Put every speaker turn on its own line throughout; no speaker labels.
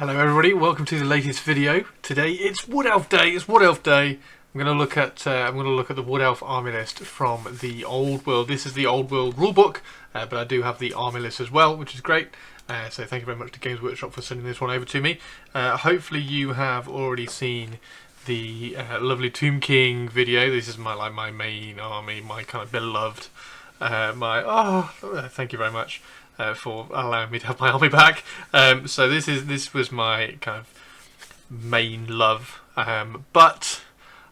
Hello everybody, welcome to the latest video. Today it's Wood Elf Day. It's Wood Elf Day. I'm going to look at the Wood Elf army list from the Old World. This is the Old World rulebook, but I do have the army list as well, which is great. So thank you very much to Games Workshop for sending this one over to me. Hopefully you have already seen the lovely Tomb King video. This is my main army, my kind of beloved. Thank you very much for allowing me to have my army back. So this was my kind of main love, but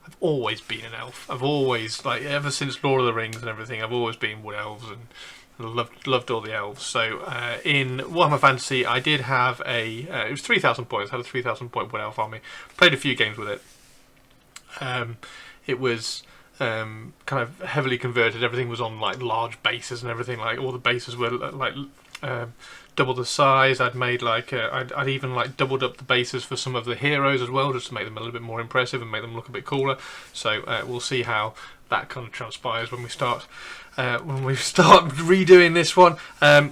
I've always been an elf. I've always, like, ever since Lord of the Rings and everything, I've always been wood elves and loved all the elves. So in Warhammer Fantasy, I did have it was 3,000 points. I had a 3,000 point wood elf army. Played a few games with it. It was kind of heavily converted. Everything was on like large bases and everything. Like all the bases were like double the size. I'd made like I'd even like doubled up the bases for some of the heroes as well, just to make them a little bit more impressive and make them look a bit cooler. So we'll see how that kind of transpires when we start redoing this one.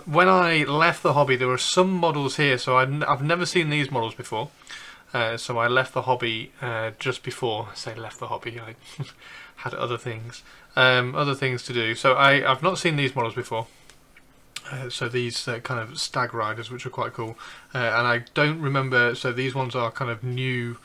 When I left the hobby, there were some models here, so I've never seen these models before. So I left the hobby just before. I say left the hobby. I had other things to do. So I've not seen these models before. So these kind of stag riders, which are quite cool, and I don't remember. So these ones are kind of new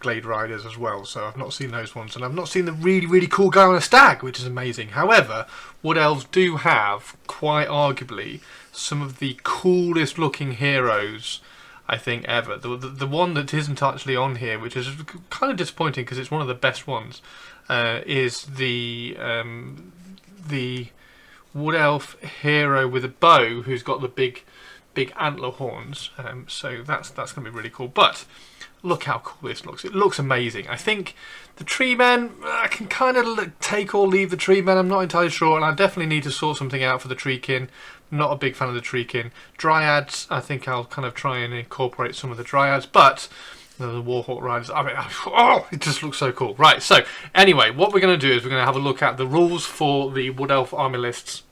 glade riders as well. So I've not seen those ones, and I've not seen the really cool guy on a stag, which is amazing. However, wood elves do have quite arguably some of the coolest looking heroes I think ever. The one that isn't actually on here, which is kind of disappointing because it's one of the best ones, is the wood elf hero with a bow who's got the big antler horns. So that's going to be really cool. But look how cool this looks. It looks amazing. I think the tree men, I can kind of take or leave the tree men. I'm not entirely sure, and I definitely need to sort something out for the treekin. Not a big fan of the treekin. Dryads, I think I'll kind of try and incorporate some of the dryads, but the Warhawk riders, I mean, oh, it just looks so cool. Right, so anyway, what we're going to do is we're going to have a look at the rules for the Wood Elf army lists.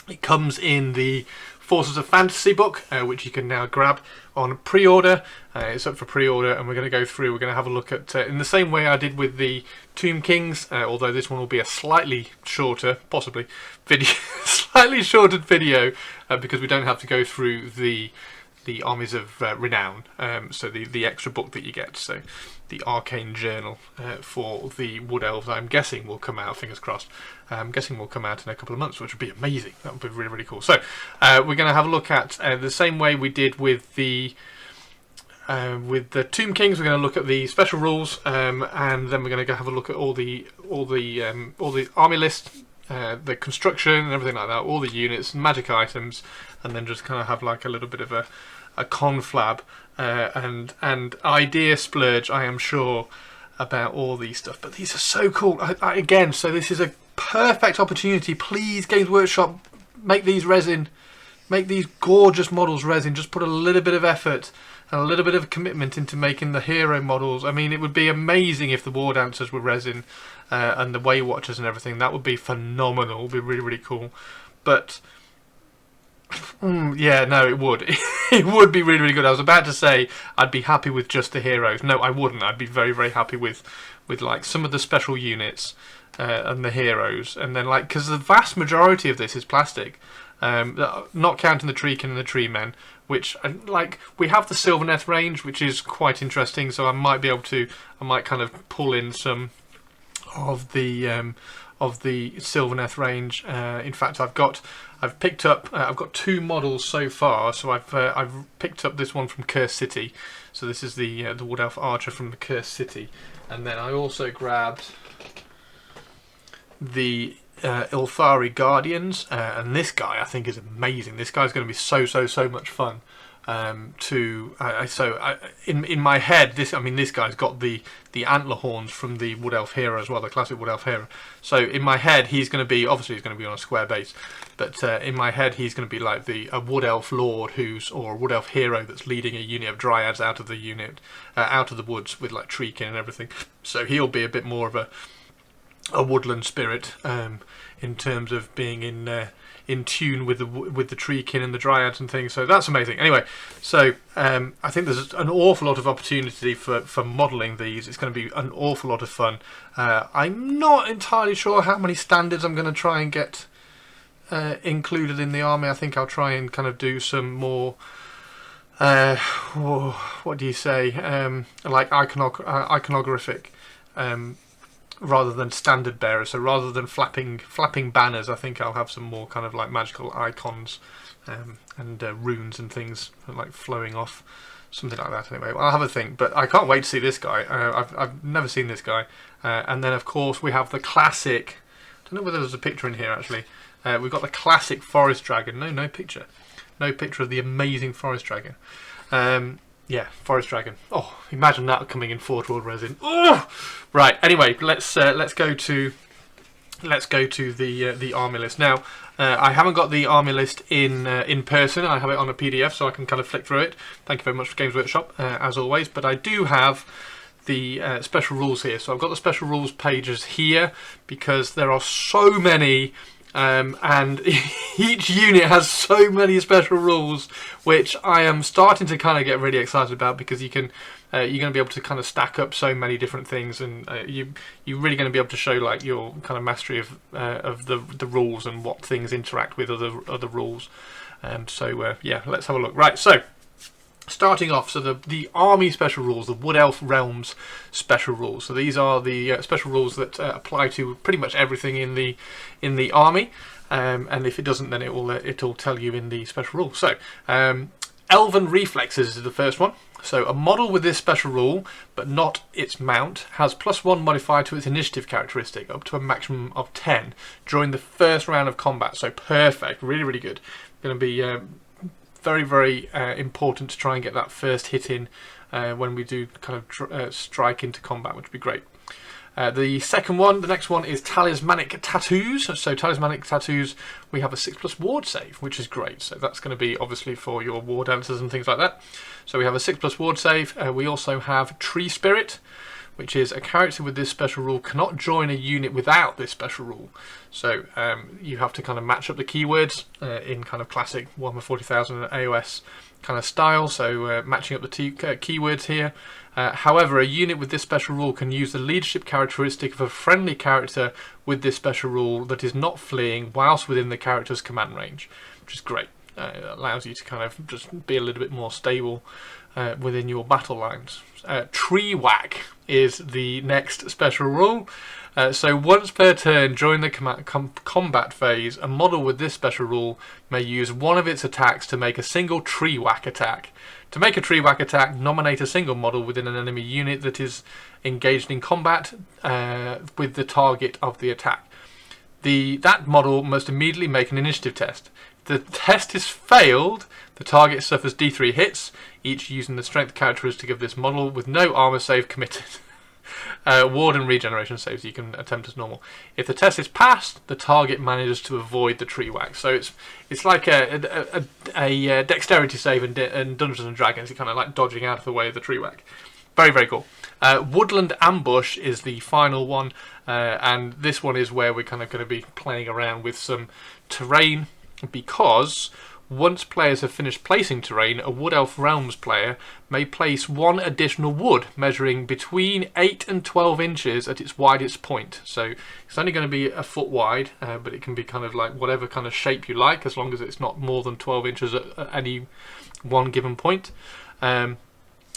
It comes in the Forces of Fantasy book, which you can now grab on pre-order. It's up for pre-order, and we're going to go through. We're going to have a look at, in the same way I did with the Tomb Kings, although this one will be a slightly shorter, possibly, video, slightly shortened video, because we don't have to go through the Armies of Renown, so the extra book that you get, so the Arcane Journal for the Wood Elves, I'm guessing will come out, fingers crossed, I'm guessing will come out in a couple of months, which would be amazing. That would be really cool. So we're going to have a look at the same way we did with the Tomb Kings. We're going to look at the special rules, and then we're going to go have a look at all the army list, the construction and everything like that, all the units, magic items, and then just kind of have like a little bit of a conflab and idea splurge, I am sure, about all these stuff. But these are so cool. Again, so this is a perfect opportunity. Please, Games Workshop, make these resin, make these gorgeous models resin. Just put a little bit of effort and a little bit of commitment into making the hero models. I mean, it would be amazing if the War Dancers were resin, and the Way Watchers and everything. That would be phenomenal. It would be really cool. But yeah, no, it would. It would be really good. I was about to say I'd be happy with just the heroes. No, I wouldn't. I'd be very happy with like some of the special units and the heroes, and then like, because the vast majority of this is plastic, not counting the treekin and the tree men, which, like, we have the Sylvaneth range, which is quite interesting. So I might kind of pull in some of the Sylvaneth range. In fact, I've got two models so far. So I've picked up this one from Curse City. So this is the Wood Elf Archer from the Curse City, and then I also grabbed the Ilthari Guardians, and this guy I think is amazing. This guy's going to be so much fun. In my head, this guy's got the antler horns from the Wood Elf hero as well, the classic Wood Elf hero. So in my head, he's going to be on a square base, but in my head he's going to be like a Wood Elf lord or a Wood Elf hero that's leading a unit of dryads out of the woods with like treekin and everything. So he'll be a bit more of a woodland spirit in terms of being in tune with the treekin and the dryads and things. So that's amazing. Anyway, so I think there's an awful lot of opportunity for modelling these. It's going to be an awful lot of fun. I'm not entirely sure how many standards I'm going to try and get included in the army. I think I'll try and kind of do some more. What do you say? Like iconographic. Rather than standard bearers, so rather than flapping banners, I think I'll have some more kind of like magical icons and runes and things like flowing off, something like that. Anyway, I'll have a think, but I can't wait to see this guy. I've never seen this guy, and then of course we have the classic. I don't know whether there's a picture in here actually. We've got the classic forest dragon. No picture of the amazing forest dragon. Yeah, forest dragon. Oh, imagine that coming in Forge World Resin. Oh, right. Anyway, let's go to the army list now. I haven't got the army list in person. I have it on a PDF, so I can kind of flick through it. Thank you very much for Games Workshop, as always. But I do have the special rules here. So I've got the special rules pages here because there are so many. And each unit has so many special rules, which I am starting to kind of get really excited about, because you're going to be able to kind of stack up so many different things, and you're really going to be able to show like your kind of mastery of the rules and what things interact with other rules. So yeah, let's have a look. Right, so starting off, so the army special rules, the Wood Elf Realms special rules. So these are the special rules that apply to pretty much everything in the army, and if it doesn't, then it'll tell you in the special rules. So Elven Reflexes is the first one. So a model with this special rule, but not its mount, has +1 modifier to its initiative characteristic, up to a maximum of 10 during the first round of combat. So perfect, really good. Going to be very, very important to try and get that first hit in when we do kind of strike into combat, which would be great. The next one is Talismanic Tattoos. So Talismanic Tattoos, we have a 6+ ward save, which is great. So that's going to be obviously for your war dancers and things like that. So we have a 6+ ward save. We also have Tree Spirit, which is a character with this special rule cannot join a unit without this special rule. So you have to kind of match up the keywords in kind of classic Warhammer 40,000 AOS kind of style. So matching up the keywords here. However, a unit with this special rule can use the leadership characteristic of a friendly character with this special rule that is not fleeing whilst within the character's command range, which is great. It allows you to kind of just be a little bit more stable within your battle lines. Tree Whack is the next special rule. So once per turn during the combat phase, a model with this special rule may use one of its attacks to make a single Tree Whack attack. To make a Tree Whack attack, nominate a single model within an enemy unit that is engaged in combat with the target of the attack. That model must immediately make an initiative test. If the test is failed, the target suffers D3 hits, each using the strength characteristic of this model with no armor save committed. Ward and regeneration saves you can attempt as normal. If the test is passed, the target manages to avoid the Tree Whack. So it's like a dexterity save in Dungeons and Dragons. You're kind of like dodging out of the way of the Tree Whack. Very, very cool. Woodland Ambush is the final one, and this one is where we're kind of going to be playing around with some terrain, because once players have finished placing terrain, a Wood Elf Realms player may place one additional wood measuring between 8 and 12 inches at its widest point. So it's only going to be a foot wide, but it can be kind of like whatever kind of shape you like, as long as it's not more than 12 inches at any one given point.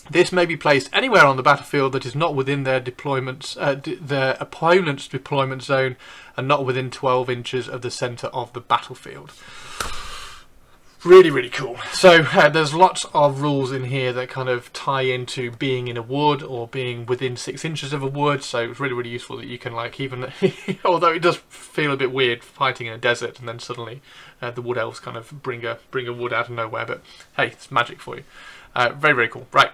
This may be placed anywhere on the battlefield that is not within their their opponent's deployment zone and not within 12 inches of the centre of the battlefield. Really, really cool. So there's lots of rules in here that kind of tie into being in a wood or being within 6 inches of a wood. So it's really, really useful that you can like even, although it does feel a bit weird fighting in a desert and then suddenly the wood elves kind of bring a wood out of nowhere. But hey, it's magic for you. Very, very cool. Right.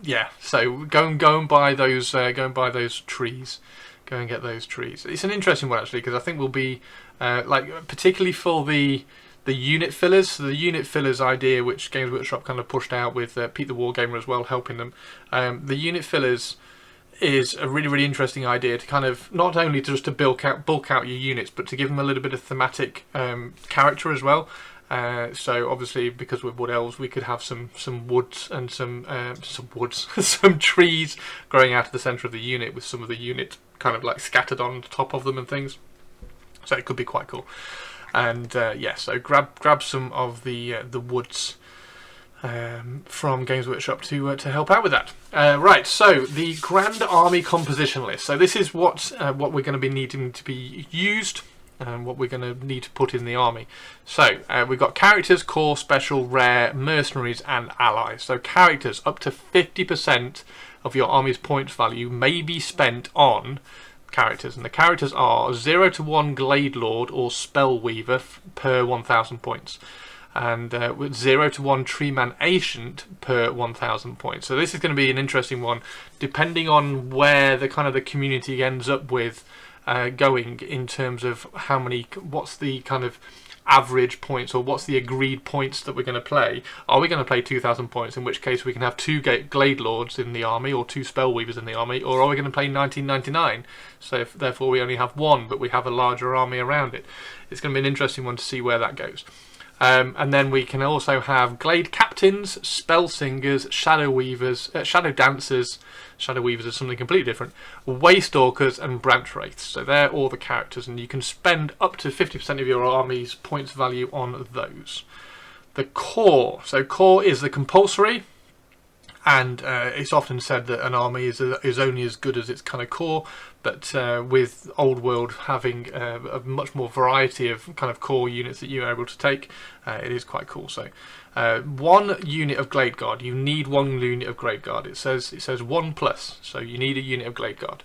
Yeah. So go and buy those. Go and buy those trees. Go and get those trees. It's an interesting one actually, because I think we'll be like particularly for the unit fillers. So the unit fillers idea, which Games Workshop kind of pushed out with Pete the Wargamer as well, helping them. The unit fillers, is a really, really interesting idea to kind of not only just to bulk out your units, but to give them a little bit of thematic character as well. So obviously, because we're wood elves, we could have some woods and some woods, some trees growing out of the centre of the unit, with some of the unit kind of like scattered on top of them and things. So it could be quite cool. And yeah, so grab some of the woods from Games Workshop to help out with that. Right, so the Grand Army composition list. So this is what we're going to be needing to be used, and what we're going to need to put in the army. So we've got characters, core, special, rare, mercenaries, and allies. So characters, up to 50% of your army's points value may be spent on characters, and the characters are 0 to 1 Glade Lord or Spellweaver per 1,000 points, and with 0 to 1 Treeman Ancient per 1,000 points. So this is going to be an interesting one, depending on where the kind of the community ends up with going in terms of what's the kind of average points, or what's the agreed points that we're going to play. Are we going to play 2,000 points, in which case we can have 2 Glade Lords in the army or 2 Spellweavers in the army, or are we going to play 1999, so therefore we only have 1 but we have a larger army around it? It's going to be an interesting one to see where that goes. And then we can also have Glade Captains, Spell Singers, Shadow Weavers, Shadow Dancers. Shadow Weavers is something completely different. Waystalkers and Branch Wraiths. So they're all the characters, and you can spend up to 50% of your army's points value on those. The core. So core is the compulsory, and it's often said that an army is only as good as its kind of core, but with Old World having a much more variety of kind of core units that you're able to take, it is quite cool. So 1 unit of Glade Guard. You need 1 unit of Glade Guard. It says 1+, so you need a unit of Glade Guard.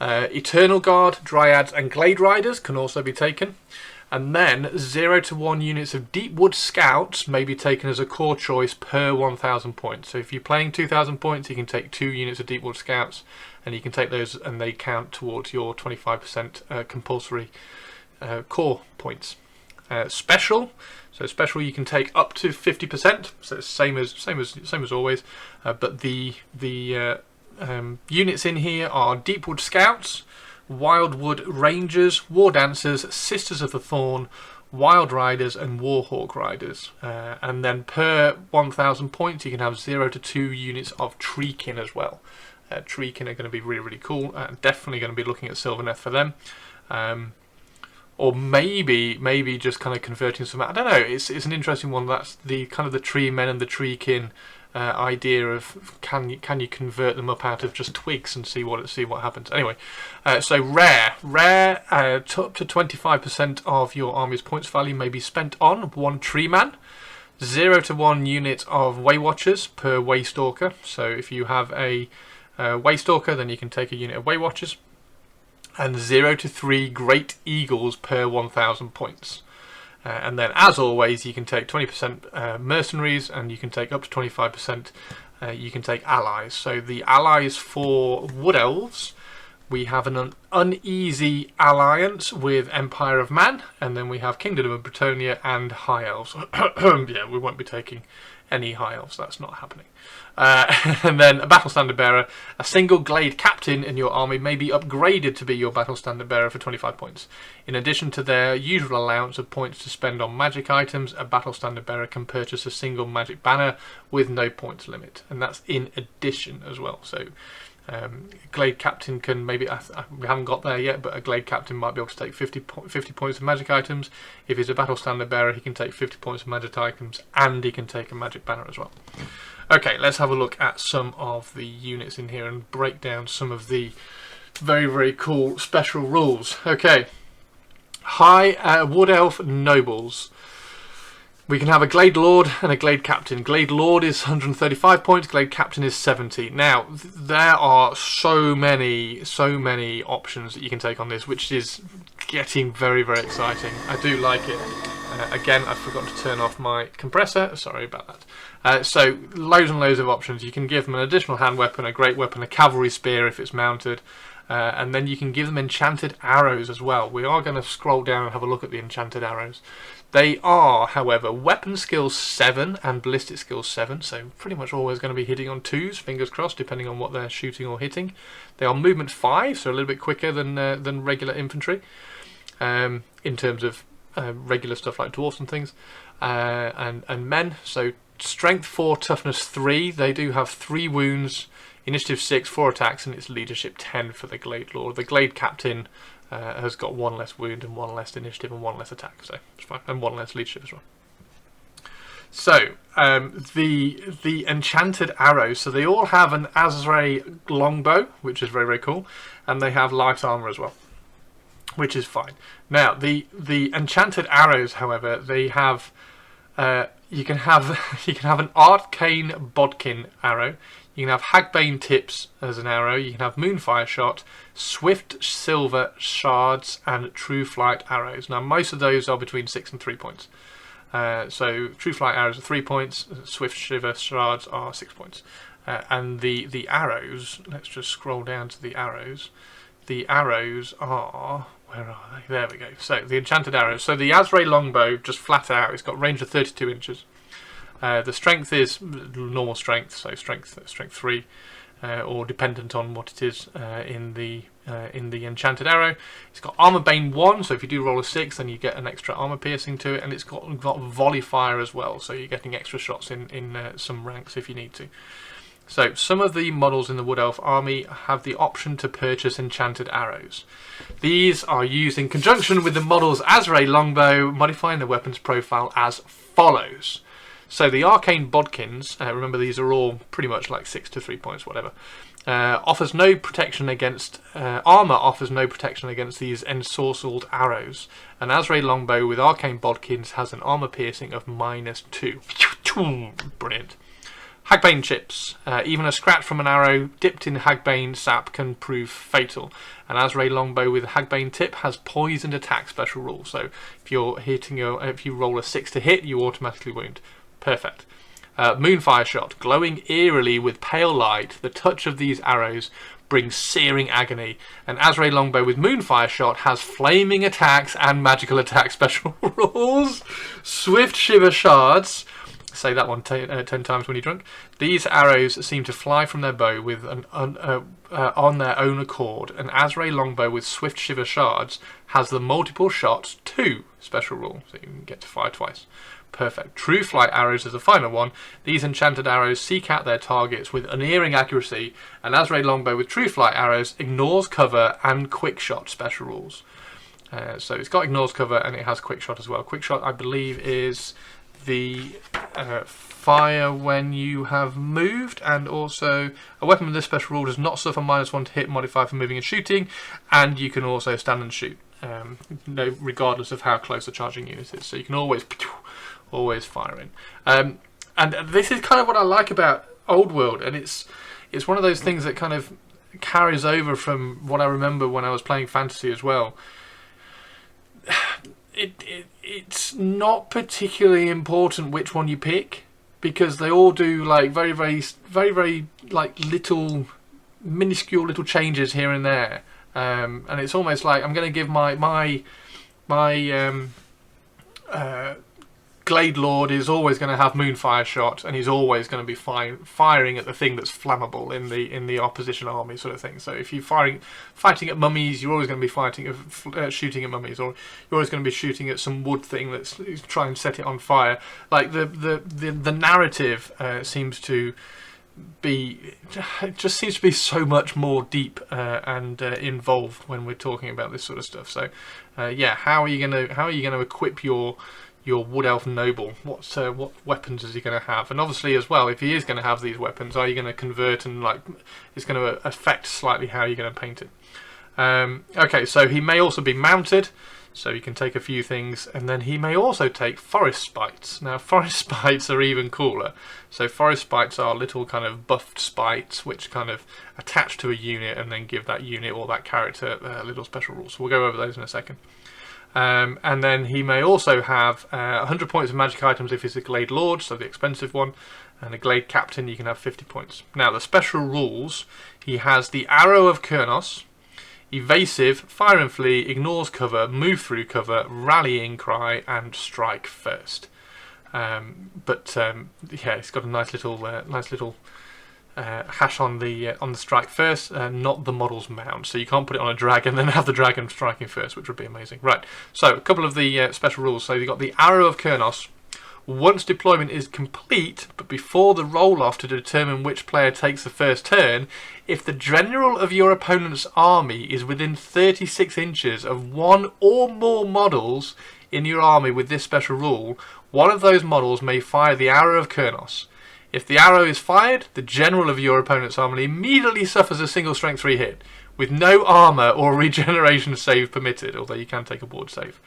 Eternal Guard, Dryads, and Glade Riders can also be taken. And then 0 to 1 units of Deepwood Scouts may be taken as a core choice per 1,000 points. So if you're playing 2,000 points, you can take 2 units of Deepwood Scouts, and you can take those, and they count towards your 25% compulsory core points. Special. So special, you can take up to 50%. So it's same as always. But the units in here are Deepwood Scouts, Wildwood Rangers, War Dancers, Sisters of the Thorn, Wild Riders, and Warhawk Riders. And then per 1,000 points, you can have 0 to 2 units of Treekin as well. Treekin are going to be really, really cool. Definitely going to be looking at Sylvaneth for them. Or maybe just kind of converting some. I don't know. It's an interesting one. That's the kind of the Tree Men and the Treekin idea of can you convert them up out of just twigs and see what happens. Anyway, so rare up to 25% of your army's points value may be spent on 1 Tree Man. 0 to 1 unit of Waywatchers per Waystalker. So if you have a Waystalker, then you can take a unit of Waywatchers. And 0 to 3 Great Eagles per 1,000 points. And then, as always, you can take 20% mercenaries, and you can take up to 25%. You can take allies. So the allies for Wood Elves, we have an uneasy alliance with Empire of Man, and then we have Kingdom of Bretonnia and High Elves. Yeah, we won't be taking any High Elves. That's not happening. And then a Battle Standard Bearer. A single Glade Captain in your army may be upgraded to be your Battle Standard Bearer for 25 points. In addition to their usual allowance of points to spend on magic items, a Battle Standard Bearer can purchase a single magic banner with no points limit. And that's in addition as well. So Glade Captain can maybe, we haven't got there yet, but a Glade Captain might be able to take 50 points of magic items. If he's a Battle Standard Bearer, he can take 50 points of magic items, and he can take a magic banner as well. Okay, let's have a look at some of the units in here and break down some of the very, very cool special rules. Okay, High Wood Elf Nobles. We can have a Glade Lord and a Glade Captain. Glade Lord is 135 points, Glade Captain is 70. Now, there are so many options that you can take on this, which is getting very, very exciting. I do like it. Again, I forgot to turn off my compressor. Sorry about that. So, loads and loads of options. You can give them an additional hand weapon, a great weapon, a cavalry spear if it's mounted. And then you can give them enchanted arrows as well. We are going to scroll down and have a look at the enchanted arrows. They are, however, weapon skills 7 and ballistic skills 7, so pretty much always going to be hitting on 2s, fingers crossed, depending on what they're shooting or hitting. They are movement 5, so a little bit quicker than regular infantry, in terms of regular stuff like dwarfs and things, and men. So strength 4, toughness 3. They do have 3 wounds, initiative 6, 4 attacks, and it's leadership 10 for the Glade Lord. The Glade Captain has got 1 less wound and 1 less initiative and 1 less attack, so it's fine, and 1 less leadership as well. So the enchanted arrows, so they all have an Azray longbow, which is very, very cool, and they have light armor as well, which is fine. Now the enchanted arrows, however, they have you can have an arcane bodkin arrow. You can have Hagbane tips as an arrow. You can have Moonfire shot, swift silver shards, and true flight arrows. Now most of those are between 6 and 3 points. So true flight arrows are 3 points. Swift shiver shards are 6 points. And the arrows. Let's just scroll down to the arrows. The arrows are, where are they? There we go. So the enchanted arrows. So the Azray longbow, just flat out, it's got range of 32 inches. The strength is normal strength, so strength 3, or dependent on what it is in the enchanted arrow. It's got armor bane 1, so if you do roll a 6, then you get an extra armor piercing to it, and it's got volley fire as well, so you're getting extra shots in some ranks if you need to. So some of the models in the Wood Elf army have the option to purchase enchanted arrows. These are used in conjunction with the model's Azray longbow, modifying the weapon's profile as follows. So the arcane bodkins, remember these are all pretty much like 6 to 3 points, whatever, offers no protection against, armour offers no protection against these ensorcelled arrows. An Azray longbow with arcane bodkins has an armour piercing of -2. Brilliant. Hagbane chips. Even a scratch from an arrow dipped in Hagbane sap can prove fatal. An Azray longbow with a Hagbane tip has poisoned attack special rule. So if you're hitting if you roll a 6 to hit, you automatically wound. Perfect. Moonfire shot. Glowing eerily with pale light, the touch of these arrows brings searing agony. An Azray longbow with Moonfire shot has flaming attacks and magical attack special rules. Swift shiver shards. Say that one 10 times when you're drunk. These arrows seem to fly from their bow with on their own accord. An Azray longbow with swift shiver shards has the multiple shots 2 special rule, so you can get to fire twice. Perfect. True flight arrows is the final one. These enchanted arrows seek out their targets with unerring accuracy. An Azray longbow with true flight arrows ignores cover and quick shot special rules. So it's got ignores cover and it has quick shot as well. Quick shot, I believe, is the fire when you have moved, and also a weapon with this special rule does not suffer -1 to hit modifier for moving and shooting, and you can also stand and shoot, regardless of how close the charging unit is. So you can always fire in. And this is kind of what I like about Old World, and it's one of those things that kind of carries over from what I remember when I was playing fantasy as well. It's not particularly important which one you pick, because they all do like very like little minuscule little changes here and there, and it's almost like I'm going to give my Glade Lord is always going to have Moonfire shot, and he's always going to be firing at the thing that's flammable in the opposition army, sort of thing. So if you're fighting at mummies, you're always going to be shooting at mummies, or you're always going to be shooting at some wood thing that's trying to set it on fire. Like the narrative seems to be, it just seems to be so much more deep and involved when we're talking about this sort of stuff. So yeah, how are you going to equip your Wood Elf noble? What weapons is he going to have? And obviously as well, if he is going to have these weapons, are you going to convert and like it's going to affect slightly how you're going to paint it? Okay, so he may also be mounted, so you can take a few things, and then he may also take forest spites. Now forest spites are even cooler. So forest spites are little kind of buffed spites which kind of attach to a unit and then give that unit or that character little special rules. So we'll go over those in a second. And then he may also have 100 points of magic items if he's a Glade Lord, so the expensive one, and a Glade Captain you can have 50 points. Now the special rules, he has the Arrow of Kurnos, evasive, fire and flee, ignores cover, move through cover, rallying cry, and strike first. Yeah, it's got a nice little hash on the strike first, not the model's mount. So you can't put it on a dragon and then have the dragon striking first, which would be amazing. Right. So a couple of the special rules. So you've got the Arrow of Kurnos. Once deployment is complete, but before the roll-off to determine which player takes the first turn, if the general of your opponent's army is within 36 inches of one or more models in your army with this special rule, one of those models may fire the Arrow of Kurnos. If the arrow is fired, the general of your opponent's army immediately suffers a single strength 3 hit, with no armor or regeneration save permitted, although you can take a ward save.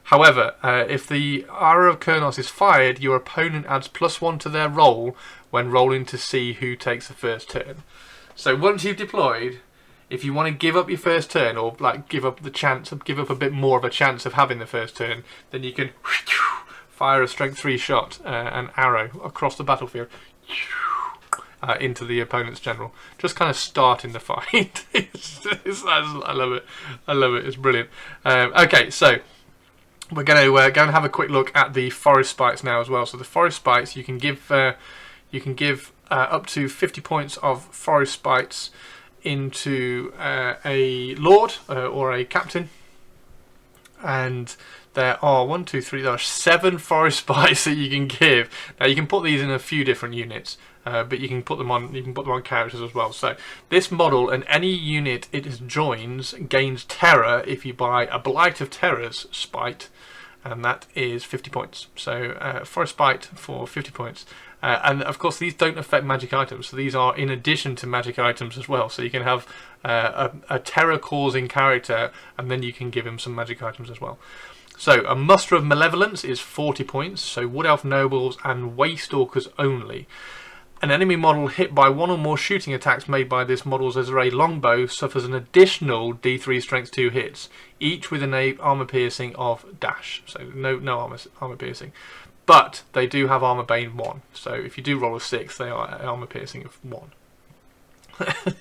However, if the Arrow of Kurnos is fired, your opponent adds +1 to their roll when rolling to see who takes the first turn. So once you've deployed, if you want to give up your first turn, or like give up a bit more of a chance of having the first turn, then you can fire a strength 3 shot, an arrow across the battlefield into the opponent's general. Just kind of starting the fight. I love it. I love it. It's brilliant. Okay, so we're going to go and have a quick look at the Forest Spites now as well. So the Forest Spites, you can give up to 50 points of Forest Spites into a Lord or a Captain, and there are there are 7 Forest Spites that you can give. Now you can put these in a few different units, but you can put them on characters as well. So this model and any unit it joins gains terror if you buy a Blight of Terrors Spite, and that is 50 points. So Forest Spite for 50 points. And of course these don't affect magic items, so these are in addition to magic items as well. So you can have a terror causing character, and then you can give him some magic items as well. So a Muster of Malevolence is 40 points, so Wood Elf Nobles and Waystalkers only. An enemy model hit by one or more shooting attacks made by this model's Ezra longbow suffers an additional D3 strength 2 hits, each with an armor piercing of dash. So no armor piercing. But they do have armor bane 1. So if you do roll a 6, they are armor piercing of 1.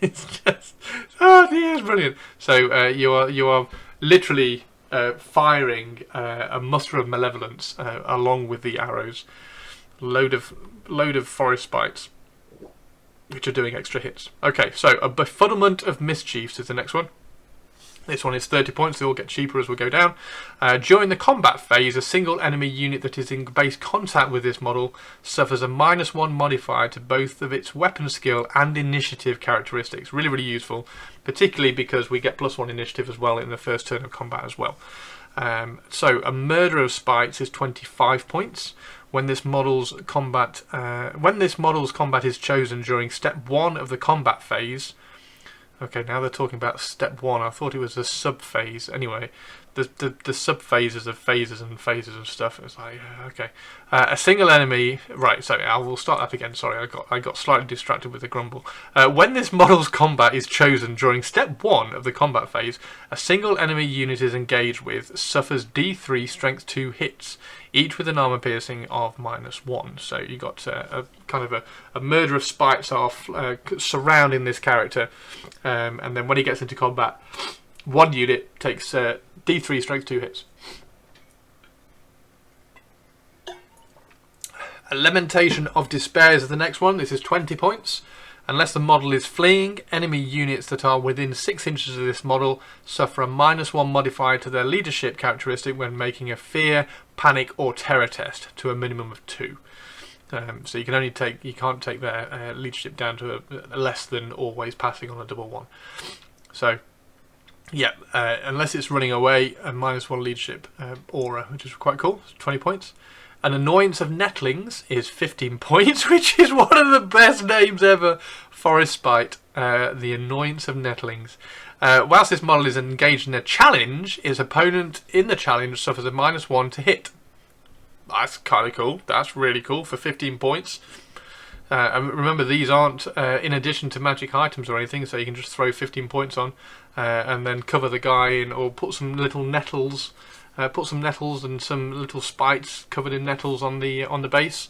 It's just, oh dear, it's brilliant. So you are literally firing a Muster of Malevolence along with the arrows. Load of Forest Spites, which are doing extra hits. Okay, so a Befuddlement of Mischiefs is the next one. This one is 30 points. They all get cheaper as we go down. During the combat phase, a single enemy unit that is in base contact with this model suffers a -1 modifier to both of its weapon skill and initiative characteristics. Really, really useful, particularly because we get +1 initiative as well in the first turn of combat as well. So a Murder of Spites is 25 points. When this model's combat is chosen during step 1 of the combat phase. Okay, now they're talking about step 1. I thought it was a sub-phase. Anyway, the sub-phases of phases and phases of stuff. It's like, okay. A single enemy... Right, so I will start that again. Sorry, I got slightly distracted with the grumble. When this model's combat is chosen during step 1 of the combat phase, a single enemy unit is engaged with suffers D3 strength 2 hits, each with an armor piercing of -1. So you got a kind of a Murder of Spites off surrounding this character, and then when he gets into combat, one unit takes D3 strength 2 hits. A Lamentation of Despair is the next one. This is 20 points. Unless the model is fleeing, enemy units that are within 6 inches of this model suffer a -1 modifier to their leadership characteristic when making a fear, panic or terror test to a minimum of 2. So you can't take their leadership down to a less than always passing on a double 1. So yeah, unless it's running away, a -1 leadership aura, which is quite cool. 20 points. An Annoyance of Netlings is 15 points, which is one of the best names ever. Forest Spite, the Annoyance of Netlings. Whilst this model is engaged in a challenge, its opponent in the challenge suffers a -1 to hit. That's kind of cool. That's really cool for 15 points. And remember, these aren't in addition to magic items or anything, so you can just throw 15 points on and then cover the guy in, or put some little nettles. Put some nettles and some little spites covered in nettles on the base.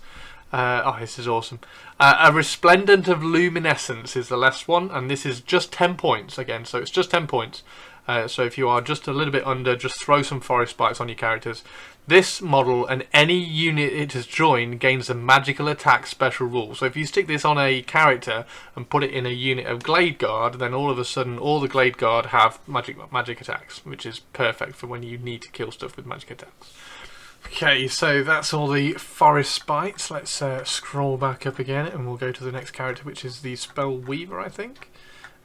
Oh, this is awesome. A Resplendent of Luminescence is the last one, and this is just 10 points again, so it's just 10 points. So if you are just a little bit under, just throw some Forest Spites on your characters. This model and any unit it has joined gains a magical attack special rule. So if you stick this on a character and put it in a unit of Glade Guard, then all of a sudden all the Glade Guard have magic attacks, which is perfect for when you need to kill stuff with magic attacks. Okay, so that's all the Forest Spites. Let's scroll back up again and we'll go to the next character, which is the Spell Weaver, I think.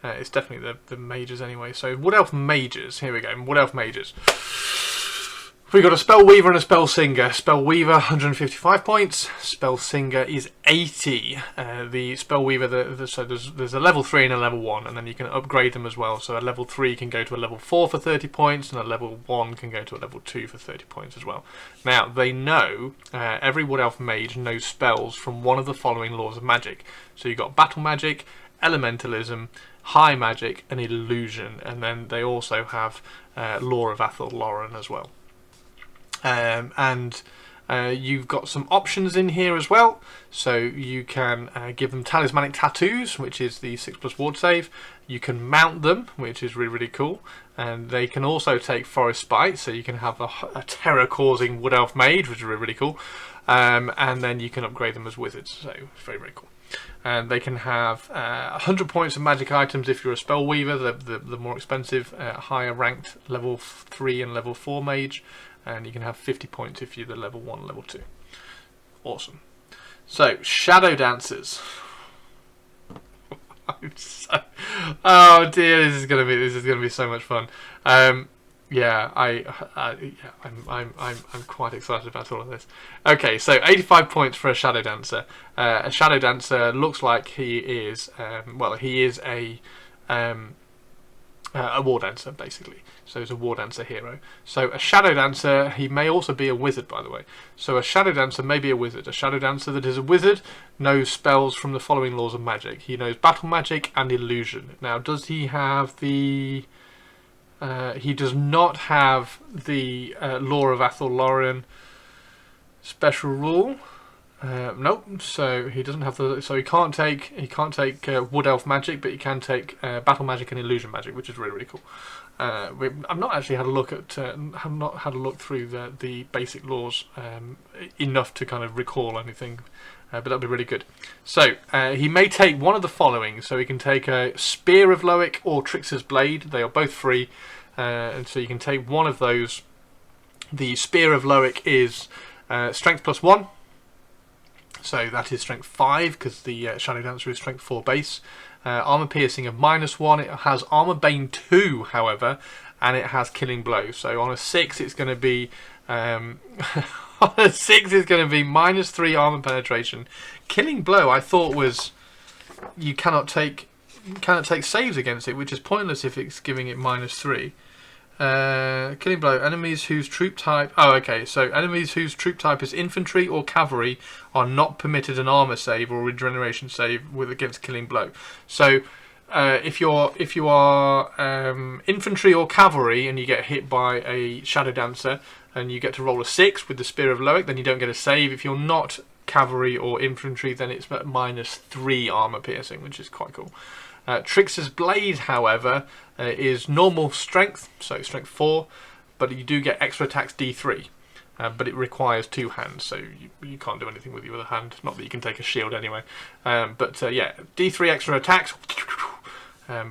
It's definitely the mages anyway. So Wood Elf Mages, here we go, Wood Elf Mages. We've got a Spell Weaver and a Spell Singer. Spell Weaver, 155 points. Spell Singer is 80. The Spell Weaver, so there's a level 3 and a level 1, and then you can upgrade them as well. So a level 3 can go to a level 4 for 30 points, and a level 1 can go to a level 2 for 30 points as well. Now, they know, every Wood Elf Mage knows spells from one of the following laws of magic. So you've got Battle Magic, Elementalism, High Magic, and Illusion. And then they also have Law of Athel Loren as well. You've got some options in here as well, so you can give them Talismanic Tattoos, which is the 6+ ward save. You can mount them, which is really cool, and they can also take Forest Spite, so you can have a terror-causing Wood Elf Mage, which is really cool, and then you can upgrade them as wizards, so it's very cool. And they can have 100 points of magic items if you're a Spell Weaver, the more expensive, higher ranked level 3 and level 4 mage. And you can have 50 points if you're the level 1, level 2. Awesome. So, Shadow Dancers. Oh dear, this is gonna be so much fun. I'm quite excited about all of this. Okay, so 85 points for a Shadow Dancer. A Shadow Dancer looks like he is, he is a War Dancer, basically. So he's a War Dancer hero. So a Shadow Dancer, he may also be a wizard, by the way. So a Shadow Dancer may be a wizard. A Shadow Dancer that is a wizard knows spells from the following laws of magic. He knows Battle Magic and Illusion. Now, does he have the... he does not have the Law of Athel Loren special rule. Nope. So he doesn't have the. So he can't take Wood Elf Magic, but he can take Battle Magic and Illusion Magic, which is really cool. I've not actually had a look at. Have not had a look through the basic laws enough to kind of recall anything, but that'd be really good. So he may take one of the following. So he can take a Spear of Loic or Trix's Blade. They are both free, and so you can take one of those. The Spear of Loic is Strength +1. So that is Strength 5 because the Shadow Dancer is Strength 4 base. Armor Piercing of -1. It has Armor Bane 2, however, and it has Killing Blow. So on a 6, it's going to be on a 6, it's going to be -3 Armor Penetration. Killing Blow, I thought was you cannot take saves against it, which is pointless if it's giving it -3. Killing Blow. Enemies whose troop type... Oh, okay. So enemies whose troop type is infantry or cavalry are not permitted an armor save or regeneration save against Killing Blow. So if you are infantry or cavalry and you get hit by a Shadow Dancer and you get to roll a 6 with the Spear of Loic, then you don't get a save. If you're not cavalry or infantry, then it's at -3 armor piercing, which is quite cool. Trix's Blade, however, is normal strength, so strength 4, but you do get extra attacks D3, but it requires 2 hands, so you can't do anything with your other hand. Not that you can take a shield anyway, yeah, D3 extra attacks,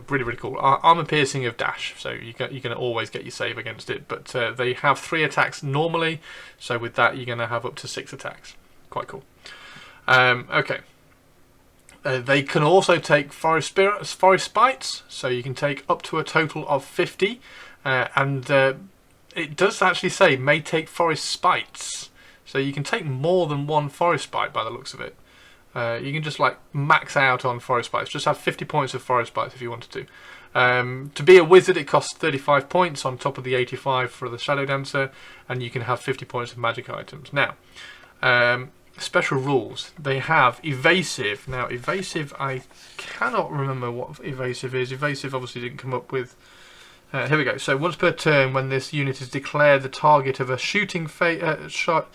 really cool. Armor Piercing of Dash, so you're going to always get your save against it, but they have 3 attacks normally, so with that you're going to have up to 6 attacks. Quite cool. Okay. They can also take Forest Spites, so you can take up to a total of 50, and it does actually say may take Forest Spites, so you can take more than 1 Forest Spite by the looks of it. You can just like max out on Forest Spites, just have 50 points of Forest Spites if you wanted to. To be a wizard it costs 35 points on top of the 85 for the Shadow Dancer, and you can have 50 points of magic items. Now, special rules. They have Evasive. Now, Evasive, I cannot remember what Evasive is. Evasive obviously didn't come up with... here we go. So, once per turn, when this unit is declared the target of a shooting shot...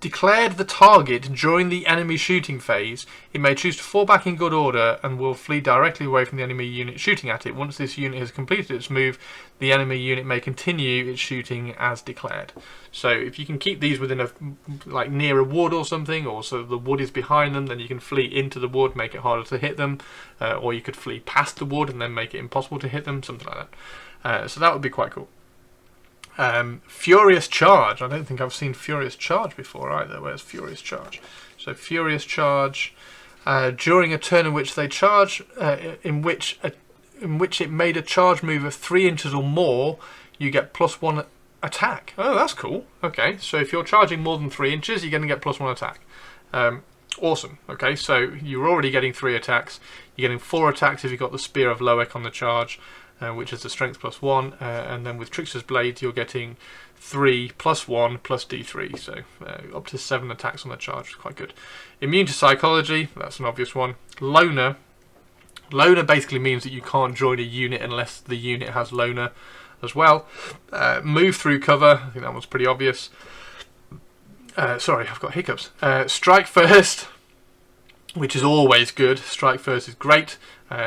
declared the target during the enemy shooting phase, it may choose to fall back in good order and will flee directly away from the enemy unit shooting at it. Once this unit has completed its move, the enemy unit may continue its shooting as declared. So if you can keep these within a, like near a wood or something, or so the wood is behind them, then you can flee into the wood, make it harder to hit them, or you could flee past the wood and then make it impossible to hit them, something like that. So that would be quite cool. Furious Charge. I don't think I've seen Furious Charge before either. Where's Furious Charge? So Furious Charge, during a turn in which they charge, in which it made a charge move of 3 inches or more, you get +1 attack. Oh, that's cool. Okay, so if you're charging more than 3 inches, you're going to get +1 attack. Awesome. Okay, so you're already getting 3 attacks. You're getting 4 attacks if you've got the Spear of Loek on the charge, which is the strength +1, and then with Trickster's Blade you're getting 3 +1 plus D3, so up to 7 attacks on the charge, which is quite good. Immune to Psychology, that's an obvious one. Loner. Loner basically means that you can't join a unit unless the unit has Loner as well. Move through cover, I think that one's pretty obvious. Sorry, I've got hiccups. Strike First, which is always good. Strike First is great.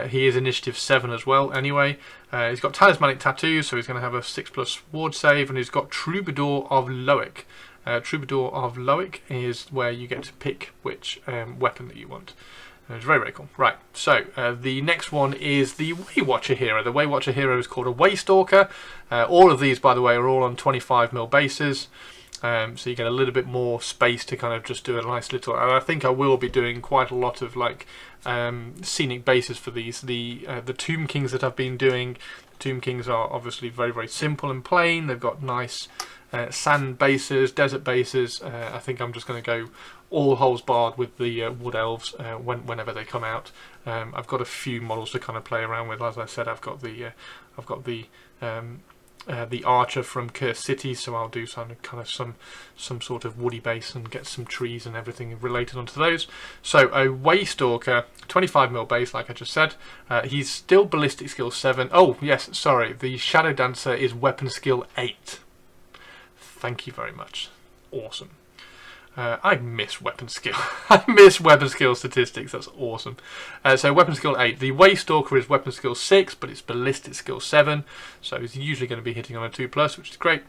He is initiative 7 as well anyway. He's got Talismanic Tattoos, so he's going to have a 6+ ward save, and he's got Troubadour of Loek. Troubadour of Loek is where you get to pick which weapon that you want. It's very, very cool. Right, so the next one is the Waywatcher hero. The Waywatcher hero is called a Waystalker. All of these, by the way, are all on 25mm bases. So you get a little bit more space to kind of just do a nice little, and I think I will be doing quite a lot of like scenic bases for these. The Tomb Kings that I've been doing, Tomb Kings are obviously very, very simple and plain. They've got nice sand bases, desert bases. I think I'm just going to go all holes barred with the Wood Elves whenever they come out. I've got a few models to kind of play around with. As I said, I've got the Archer from Curse City, so I'll do some sort of woody base and get some trees and everything related onto those. So a Waystalker, 25mm base, like I just said. He's still ballistic skill 7. Oh yes, sorry, the Shadow Dancer is weapon skill 8. Thank you very much. Awesome. I miss weapon skill. I miss weapon skill statistics. That's awesome. So weapon skill 8. The Waystalker is weapon skill 6, but it's ballistic skill 7. So he's usually going to be hitting on a 2+, which is great.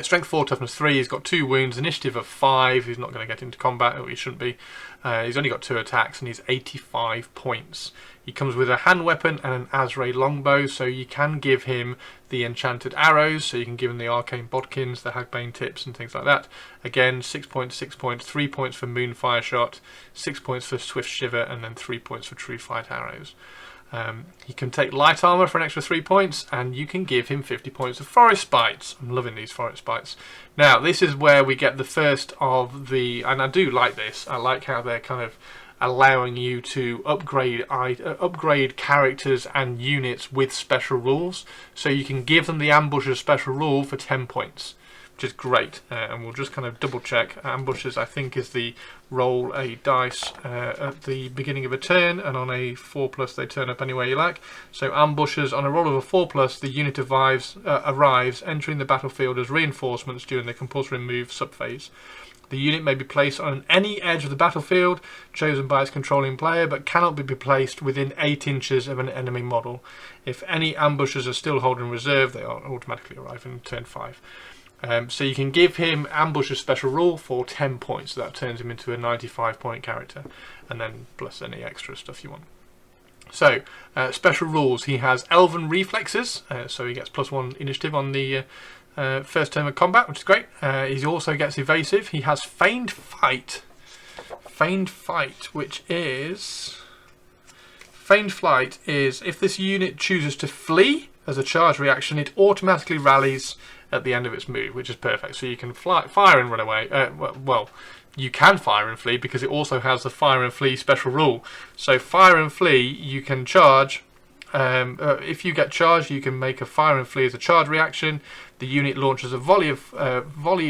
Strength 4, toughness 3. He's got 2 wounds, initiative of 5. He's not going to get into combat, or he shouldn't be. He's only got 2 attacks, and he's 85 points. He comes with a hand weapon and an Azray longbow, so you can give him the enchanted arrows, so you can give him the arcane bodkins, the Hagbane tips and things like that. Again, 6 points, 6 points, 3 points for Moonfire Shot, 6 points for Swift Shiver, and then 3 points for True Fight arrows. He can take light armor for an extra 3 points, and you can give him 50 points of Forest Spites. I'm loving these Forest Spites. Now, this is where we get the first of the, and I do like this, I like how they're kind of allowing you to upgrade characters and units with special rules. So you can give them the Ambusher special rule for 10 points, which is great. And we'll just kind of double check. Ambushes, I think, is the roll a dice at the beginning of a turn, and on a 4+ they turn up any way you like. So Ambushes, on a roll of a 4+, the unit arrives entering the battlefield as reinforcements during the compulsory move subphase. The unit may be placed on any edge of the battlefield chosen by its controlling player, but cannot be placed within 8 inches of an enemy model. If any ambushes are still holding reserve, they are automatically arrive in turn 5. So you can give him Ambusher's special rule for 10 points, so that turns him into a 95-point character, and then plus any extra stuff you want. So, special rules, he has Elven Reflexes, so he gets +1 initiative on the first turn of combat, which is great. He also gets Evasive. He has Feigned Fight. Feigned Fight, which is... Feigned Flight is, if this unit chooses to flee as a charge reaction, it automatically rallies at the end of its move, which is perfect. So you can fire and run away. Well, you can fire and flee because it also has the fire and flee special rule. So fire and flee, you can charge. If you get charged, you can make a fire and flee as a charge reaction. The unit launches a volley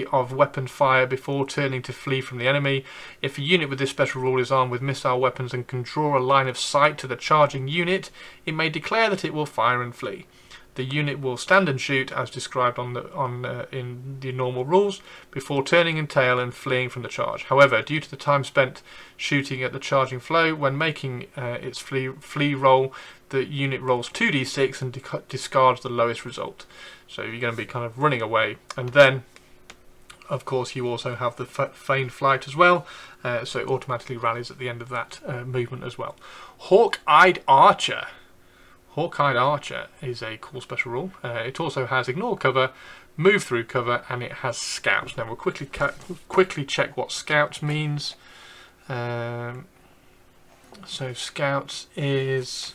of weapon fire before turning to flee from the enemy. If a unit with this special rule is armed with missile weapons and can draw a line of sight to the charging unit, it may declare that it will fire and flee. The unit will stand and shoot as described in the normal rules before turning in tail and fleeing from the charge. However, due to the time spent shooting at the charging flow, when making its flee roll, the unit rolls 2d6 and discards the lowest result. So you're going to be kind of running away. And then, of course, you also have the feigned flight as well, so it automatically rallies at the end of that movement as well. Hawk-Eyed Archer. Hawk-Eyed Archer is a cool special rule. It also has ignore cover, move through cover, and it has scouts. Now we'll quickly check what scouts means. So scouts is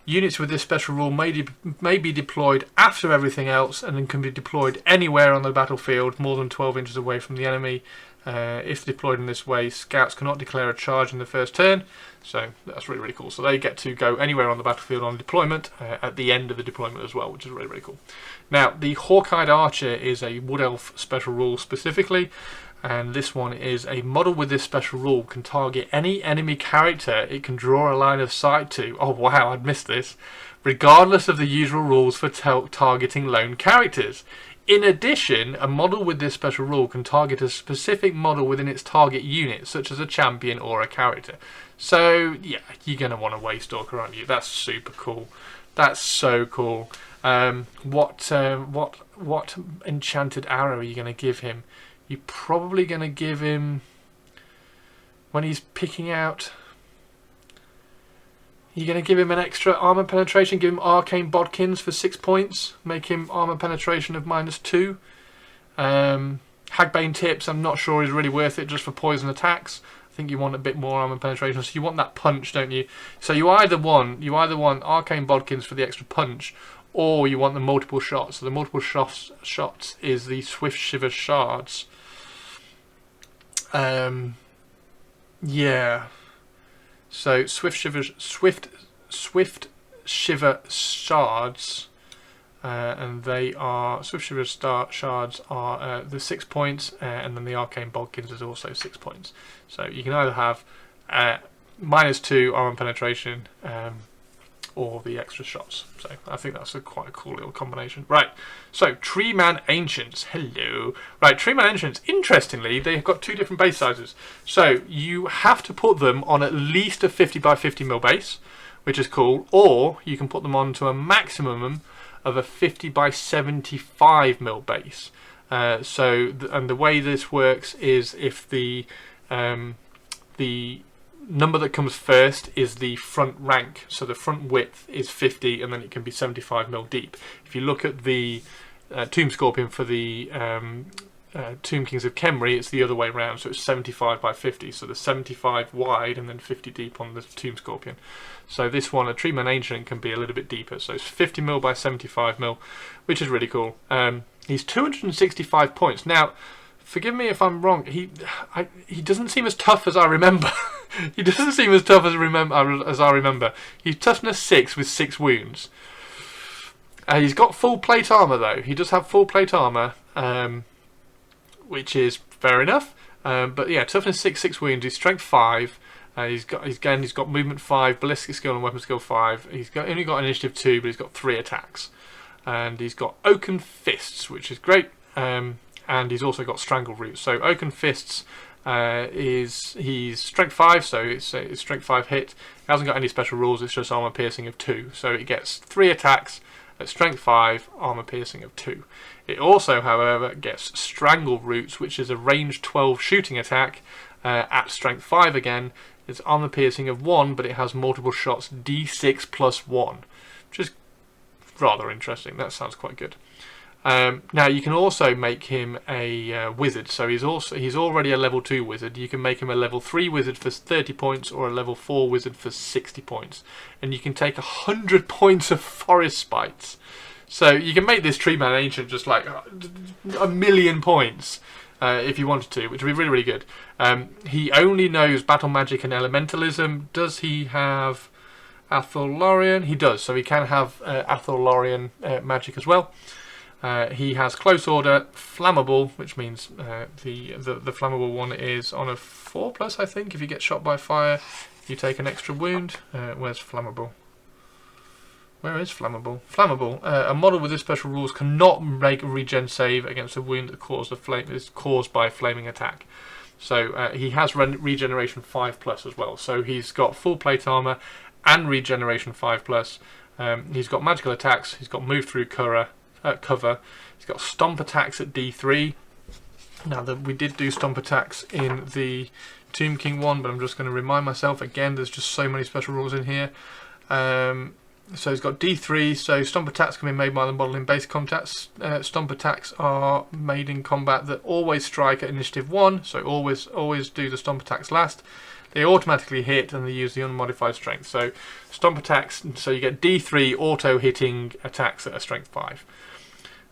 units with this special rule may be deployed after everything else, and then can be deployed anywhere on the battlefield more than 12 inches away from the enemy. If deployed in this way, scouts cannot declare a charge in the first turn, so that's really, really cool. So they get to go anywhere on the battlefield on deployment at the end of the deployment as well, which is really, really cool. Now, the Hawk-Eyed Archer is a Wood Elf special rule specifically, and this one is a model with this special rule can target any enemy character it can draw a line of sight to. Oh wow, I'd missed this. Regardless of the usual rules for targeting lone characters. In addition, a model with this special rule can target a specific model within its target unit, such as a champion or a character. So, yeah, you're going to want a Waystalker, aren't you? That's super cool. That's so cool. What enchanted arrow are you going to give him? You're probably going to give him, when he's picking out, you're going to give him an extra armor penetration, give him Arcane Bodkins for 6 points, make him armor penetration of -2. Hagbane Tips, I'm not sure is really worth it just for poison attacks. I think you want a bit more armor penetration, so you want that punch, don't you? So you either want Arcane Bodkins for the extra punch, or you want the multiple shots. So the multiple shots is the Swift Shiver Shards. Yeah. So Swift Shiver Shards, and they are Swift Shiver Shards are the 6 points, and then the Arcane Bodkins is also 6 points. So you can either have -2 armor penetration, or the extra shots. So I think that's quite a cool little combination. Right, so Treeman Ancients, hello. Right, Treeman Ancients, interestingly, they've got 2 different base sizes. So you have to put them on at least a 50 by 50 mil base, which is cool, or you can put them onto a maximum of a 50 by 75 mil base. And the way this works is if the number that comes first is the front rank, so the front width is 50 and then it can be 75 mil deep. If you look at the Tomb Scorpion for the Tomb Kings of Khemri, it's the other way around, so it's 75 by 50, so the 75 wide and then 50 deep on the Tomb Scorpion. So this one, a Treeman Ancient, can be a little bit deeper, so it's 50 mil by 75 mil, which is really cool. He's 265 points. Now, forgive me if I'm wrong, he doesn't seem as tough as I remember. He doesn't seem as tough as I remember. He's toughness 6 with 6 wounds. He's got full plate armor though. He does have full plate armor, which is fair enough. But yeah, toughness 6, 6 wounds. He's strength 5. He's got movement 5, ballistic skill and weapon skill 5. He's only got initiative 2, but he's got 3 attacks, and he's got Oaken Fists, which is great. And he's also got Strangle Roots. So Oaken Fists he's strength 5, so it's strength 5 hit. He hasn't got any special rules, it's just armor piercing of 2. So it gets 3 attacks at strength 5, armor piercing of 2. It also, however, gets Strangle Roots, which is a range 12 shooting attack at strength 5 again. It's armor piercing of 1, but it has multiple shots d6 plus 1, which is rather interesting. That sounds quite good. Now you can also make him a wizard, so he's already a level 2 wizard. You can make him a level 3 wizard for 30 points or a level 4 wizard for 60 points, and you can take 100 points of Forest Spites. So you can make this Treeman Ancient just like 1,000,000 points if you wanted to, which would be really, really good. He only knows Battle Magic and Elementalism. Does he have Atholarian? He does, so he can have Atholarian magic as well. He has Close Order, Flammable, which means the flammable one is on a 4+, I think. If you get shot by fire, you take an extra wound. Where's Flammable? Where is Flammable? Flammable. A model with this special rules cannot make a regen save against a wound that is caused by a flaming attack. So he has regeneration 5+ as well. So he's got full plate armor and regeneration 5+. He's got magical attacks. He's got move through cover. He's got stomp attacks at D3. Now we did do stomp attacks in the Tomb King one, but I'm just going to remind myself again. There's just so many special rules in here. So he's got D3, so stomp attacks can be made by the model in base contacts. Stomp attacks are made in combat that always strike at initiative 1, so always do the stomp attacks last. They automatically hit and they use the unmodified strength. So stomp attacks, so you get D3 auto hitting attacks at a strength 5.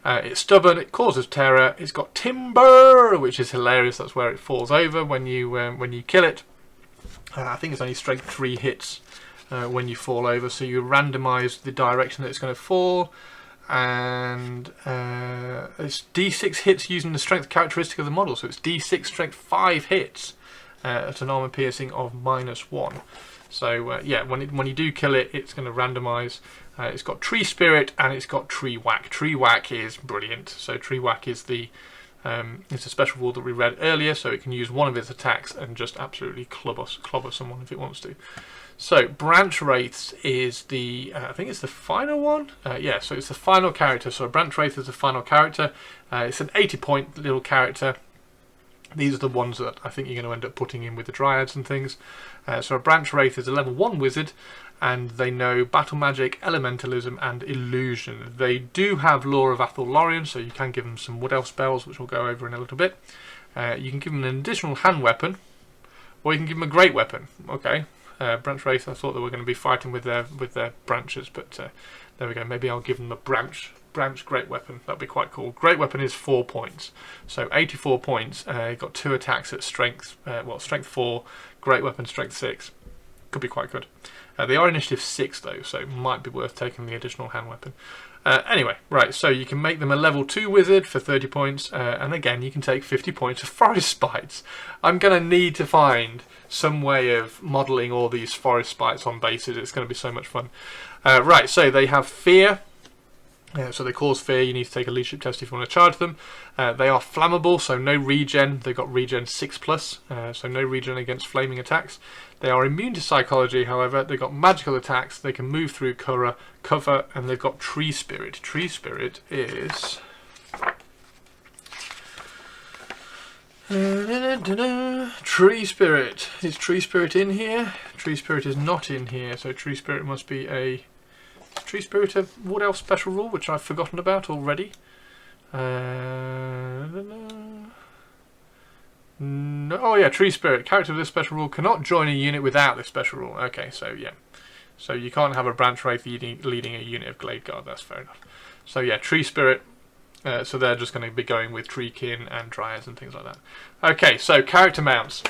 It's stubborn, it causes terror, it's got timber, which is hilarious. That's where it falls over when you kill it. I think it's only strength 3 hits when you fall over, so you randomise the direction that it's going to fall, and it's D6 hits using the strength characteristic of the model, so it's D6 strength 5 hits at an armor piercing of -1. So yeah, when you do kill it, it's going to randomise. It's got Tree Spirit and it's got Tree Whack. Tree Whack is brilliant. So Tree Whack is it's a special rule that we read earlier, so it can use one of its attacks and just absolutely clobber someone if it wants to. So Branch Wraiths is I think it's the final one. Yeah, so it's the final character. So a Branch Wraith is the final character. It's an 80-point little character. These are the ones that I think you're going to end up putting in with the Dryads and things. So a Branch Wraith is a level 1 wizard, and they know Battle Magic, Elementalism, and Illusion. They do have Law of Athel Lorien, so you can give them some Wood Elf spells, which we'll go over in a little bit. You can give them an additional hand weapon, or you can give them a great weapon. Okay. Branch Wraith, I thought they were going to be fighting with their branches, but there we go. Maybe I'll give them a branch great weapon. That'd be quite cool. Great weapon is 4 points, so 84 points. Got 2 attacks at strength, strength 4. Great weapon strength 6. Could be quite good. They are initiative 6 though, so it might be worth taking the additional hand weapon. Anyway, right, so you can make them a level 2 wizard for 30 points, and again, you can take 50 points of Forest Spites. I'm going to need to find some way of modelling all these Forest Spites on bases. It's going to be so much fun. Right, so they have Fear. So they cause fear. You need to take a leadership test if you want to charge them. They are flammable, so no regen. They've got regen 6+, so no regen against flaming attacks. They are immune to psychology, however. They've got magical attacks. They can move through cover, and they've got Tree Spirit. Tree Spirit is... Tree Spirit. Is Tree Spirit in here? Tree Spirit is not in here, so Tree Spirit must be a... Tree Spirit a Wood Elf special rule, which I've forgotten about already. No, oh yeah, Tree Spirit. Character of this special rule cannot join a unit without this special rule. Okay, so yeah. So you can't have a Branch Wraith leading a unit of Glade Guard, that's fair enough. So yeah, Tree Spirit. So they're just going to be going with Treekin and Dryads and things like that. Okay, so character mounts.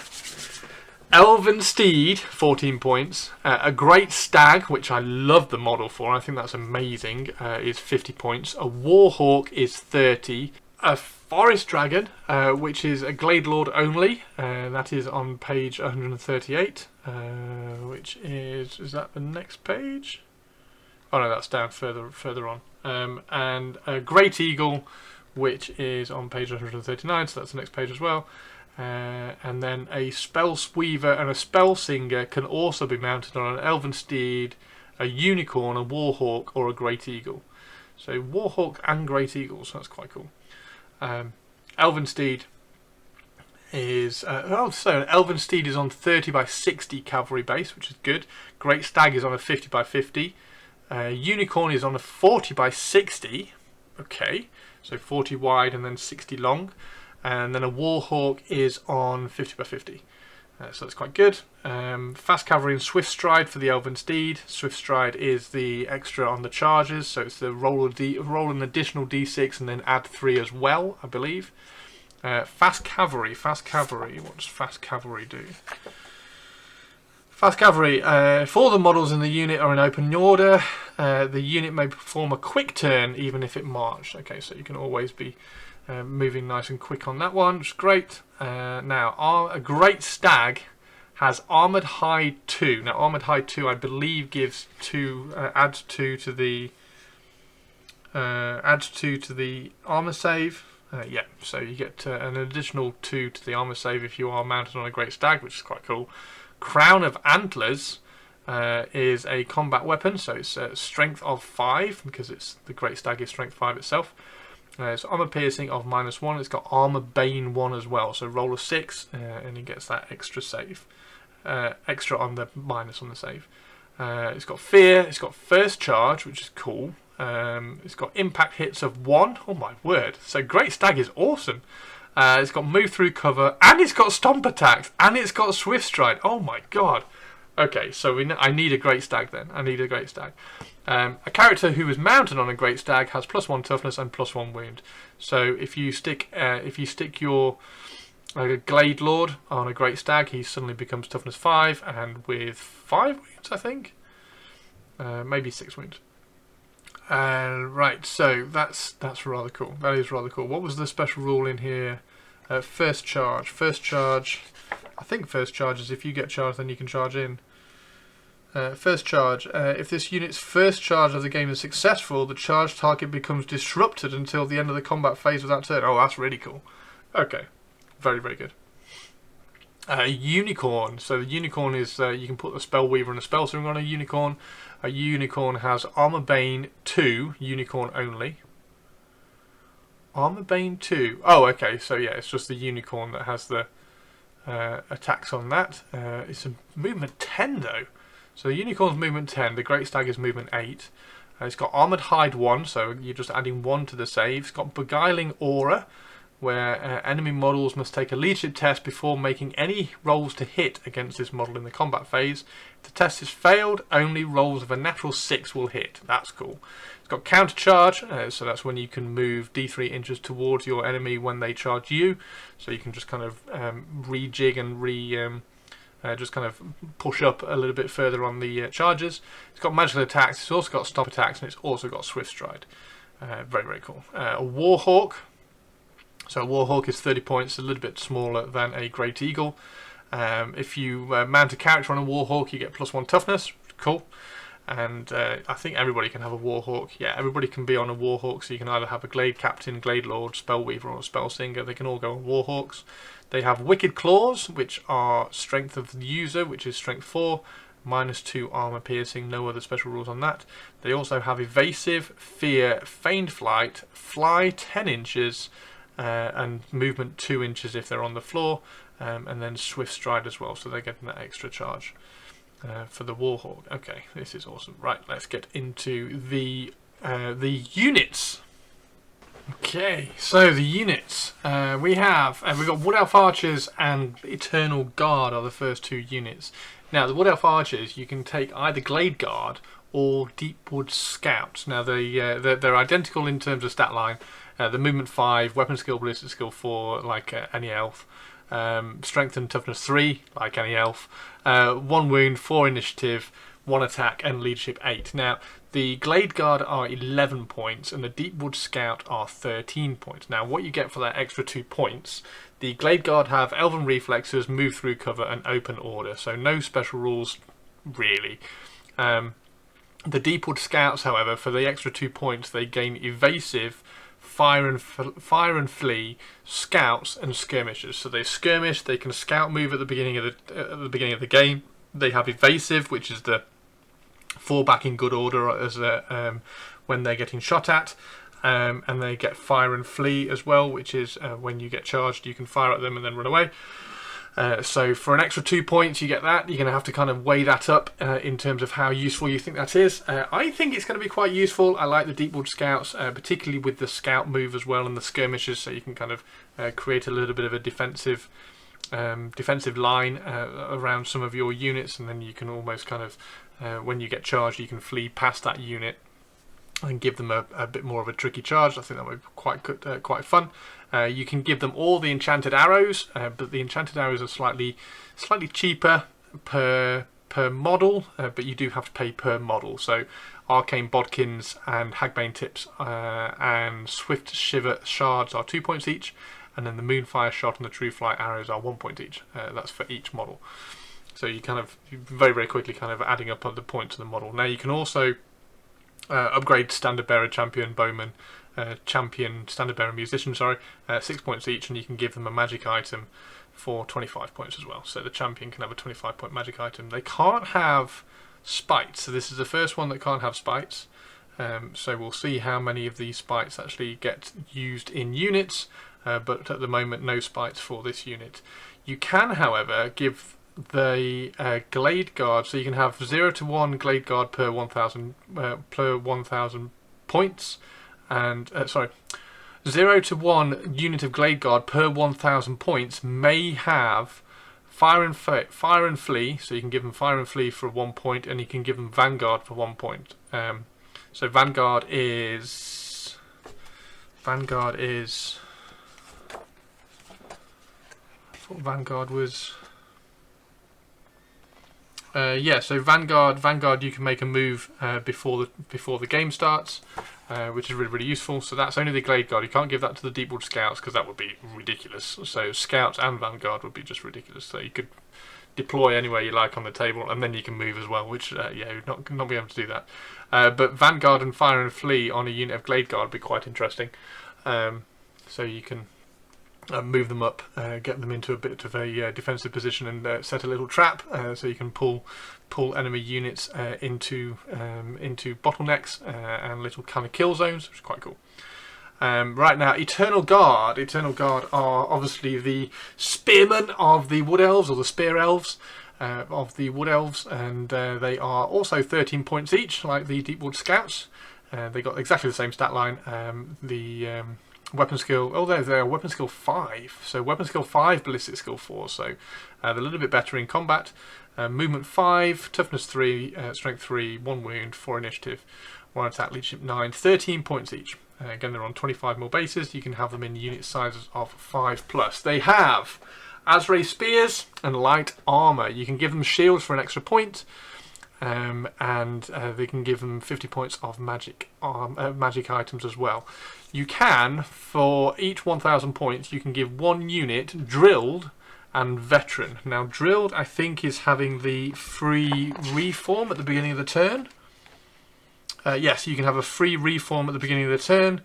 Elven Steed, 14 points. A Great Stag, which I love the model for, I think that's amazing, is 50 points. A Warhawk is 30. A Forest Dragon, which is a Glade Lord only, that is on page 138, which is that the next page? Oh no, that's down further on. And a Great Eagle, which is on page 139, so that's the next page as well. And then a Spellsweaver and a Spellsinger can also be mounted on an Elven Steed, a Unicorn, a Warhawk, or a Great Eagle. So Warhawk and Great Eagle, so that's quite cool. Elven Steed is... so an Elven Steed is on 30 by 60 cavalry base, which is good. Great Stag is on a 50 by 50. Unicorn is on a 40 by 60. Okay, so 40 wide and then 60 long. And then a Warhawk is on 50 by 50. So that's quite good. Fast Cavalry and Swift Stride for the Elven Steed. Swift Stride is the extra on the charges, so it's the roll an additional d6 and then add 3 as well, I believe. Fast Cavalry. What does Fast Cavalry do? Fast Cavalry. If all the models in the unit are in open order, the unit may perform a quick turn even if it marched. Okay, so you can always be moving nice and quick on that one, which is great. Now, a Great Stag has Armoured Hide 2. Now, Armoured Hide 2, I believe, gives adds 2 to the armor save. Yeah, so you get an additional 2 to the armor save if you are mounted on a Great Stag, which is quite cool. Crown of Antlers is a combat weapon, so it's strength of 5 because it's the Great Stag is strength 5 itself. It's armor piercing of -1. It's got armor bane 1 as well, so roll a 6 and he gets that extra save, extra on the minus on the save. It's got fear. It's got first charge, which is cool. It's got impact hits of 1. Oh my word! So Great Stag is awesome. It's got move through cover, and it's got stomp attacks, and it's got swift stride. Oh my god! Okay, so I need a Great Stag then. I need a Great Stag. A character who is mounted on a Great Stag has +1 toughness and +1 wound. So if you stick your Glade Lord on a Great Stag, he suddenly becomes toughness 5, and with 5 wounds, I think, maybe 6 wounds. Right, so that's rather cool. That is rather cool. What was the special rule in here? First charge. First charge. I think first charge is if you get charged, then you can charge in. First charge. If this unit's first charge of the game is successful, the charge target becomes disrupted until the end of the combat phase of that turn. Oh, that's really cool. Okay. Very, very good. Unicorn. So the unicorn is you can put a Spellweaver and a Spellslinger on a unicorn. A unicorn has Armor Bane 2, unicorn only. Armor Bane 2. Oh, okay. So yeah, it's just the unicorn that has the attacks on that. It's a movement 10 though. So the unicorn's movement 10. The Great Stag is movement 8. It's got Armored Hide 1, so you're just adding 1 to the save. It's got Beguiling Aura, where enemy models must take a leadership test before making any rolls to hit against this model in the combat phase. If the test is failed, only rolls of a natural 6 will hit. That's cool. It's got Counter Charge, so that's when you can move D3 inches towards your enemy when they charge you. So you can just kind of rejig and just kind of push up a little bit further on the charges. It's got magical attacks. It's also got stop attacks, and it's also got swift stride. Very, very cool. A Warhawk. So a Warhawk is 30 points, a little bit smaller than a Great Eagle. If you mount a character on a Warhawk, you get +1 toughness. Cool. And I think everybody can have a Warhawk. Yeah, everybody can be on a Warhawk, so you can either have a Glade Captain, Glade Lord, Spellweaver, or a Spellslinger. They can all go on Warhawks. They have Wicked Claws, which are strength of the user, which is strength 4, -2 armor piercing, no other special rules on that. They also have Evasive, Fear, Feigned Flight, Fly 10 inches, and movement 2 inches if they're on the floor, and then swift stride as well, so they're getting that extra charge for the Warhawk. Okay, this is awesome. Right, let's get into the units. Okay, so the units we've got Wood Elf Archers and Eternal Guard are the first 2 units. Now the Wood Elf Archers, you can take either Glade Guard or Deepwood Scouts. Now they're identical in terms of stat line. The movement 5, weapon skill, ballistic skill 4, like any elf. Strength and toughness 3, like any elf. 1 wound, 4 initiative, 1 attack, and leadership 8. Now, the Glade Guard are 11 points, and the Deepwood Scout are 13 points. Now, what you get for that extra 2 points, the Glade Guard have Elven Reflexes, Move Through Cover, and Open Order, so no special rules, really. The Deepwood Scouts, however, for the extra 2 points, they gain Evasive, Fire and Flee, Scouts, and Skirmishers. So they skirmish. They can scout move at the beginning of the game. They have Evasive, which is the fall back in good order as when they're getting shot at, and they get Fire and Flee as well, which is when you get charged, you can fire at them and then run away. So for an extra 2 points, you get that. You're going to have to kind of weigh that up in terms of how useful you think that is. I think it's going to be quite useful. I like the Deepwood Scouts, particularly with the scout move as well and the skirmishes, so you can kind of create a little bit of a defensive line around some of your units, and then you can almost kind of, when you get charged, you can flee past that unit and give them a bit more of a tricky charge. I think that would be quite good, quite fun. You can give them all the enchanted arrows, but the enchanted arrows are slightly cheaper per model, but you do have to pay per model. So Arcane Bodkins and Hagbane Tips and Swift Shiver Shards are 2 points each, and then the Moonfire Shot and the True Flight arrows are 1 point each. That's for each model. So you kind of very, very quickly kind of adding up on the points of the model. Now you can also upgrade standard bearer, champion, bowman, champion, standard bearer, musician, 6 points each, and you can give them a magic item for 25 points as well. So the champion can have a 25-point magic item. They can't have spites, so this is the first one that can't have spites. So we'll see how many of these spites actually get used in units, but at the moment no spites for this unit. You can, however, give the Glade Guard, so you can have 0 to 1 Glade Guard per 1,000 points, and 0 to 1 unit of Glade Guard per 1,000 points may have Fire and Flee, so you can give them Fire and Flee for 1 point, and you can give them Vanguard for 1 point. So Vanguard is I thought Vanguard was so Vanguard you can make a move before the game starts, which is really, really useful. So that's only the Glade Guard. You can't give that to the Deepwood Scouts because that would be ridiculous. So Scouts and Vanguard would be just ridiculous. So you could deploy anywhere you like on the table, and then you can move as well, which you'd not be able to do that. But Vanguard and Fire and Flee on a unit of Glade Guard would be quite interesting. So you can move them up, get them into a bit of a defensive position, and set a little trap, so you can pull enemy units into bottlenecks and little kind of kill zones, which is quite cool. Right now, Eternal Guard are obviously the spearmen of the Wood Elves, or the Spear Elves of the Wood Elves, and they are also 13 points each, like the Deepwood Scouts. They got exactly the same stat line. Weapon skill, they're weapon skill 5, so weapon skill 5, ballistic skill 4, so they're a little bit better in combat. Movement 5, toughness 3, strength 3, 1 wound, 4 initiative, 1 attack, leadership 9, 13 points each. Again, they're on 25 mil bases. You can have them in unit sizes of 5+. They have Azrae Spears and light armor. You can give them shields for an extra point. And they can give them 50 points of magic items as well. You can, for each 1,000 points, you can give 1 unit drilled and veteran. Now, drilled, I think, is having the free reform at the beginning of the turn. Yes, you can have a free reform at the beginning of the turn.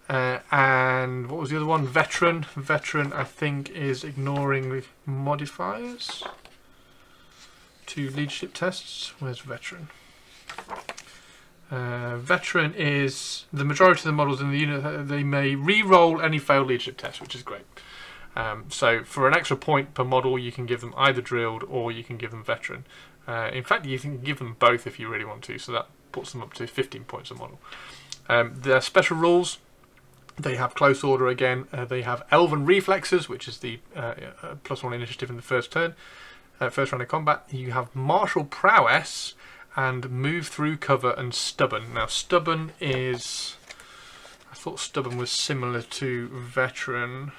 And what was the other one? Veteran. Veteran, I think, is ignoring the modifiers to leadership tests. Where's Veteran? Veteran is the majority of the models in the unit. They may re-roll any failed leadership test, which is great. So for an extra point per model, you can give them either drilled or you can give them veteran. In fact, you can give them both if you really want to. So that puts them up to 15 points a model. Their special rules. They have close order again. They have elven reflexes, which is the +1 initiative in the first turn. First round of combat. You have martial prowess and move through cover and stubborn. Now stubborn is, I thought stubborn was similar to veteran.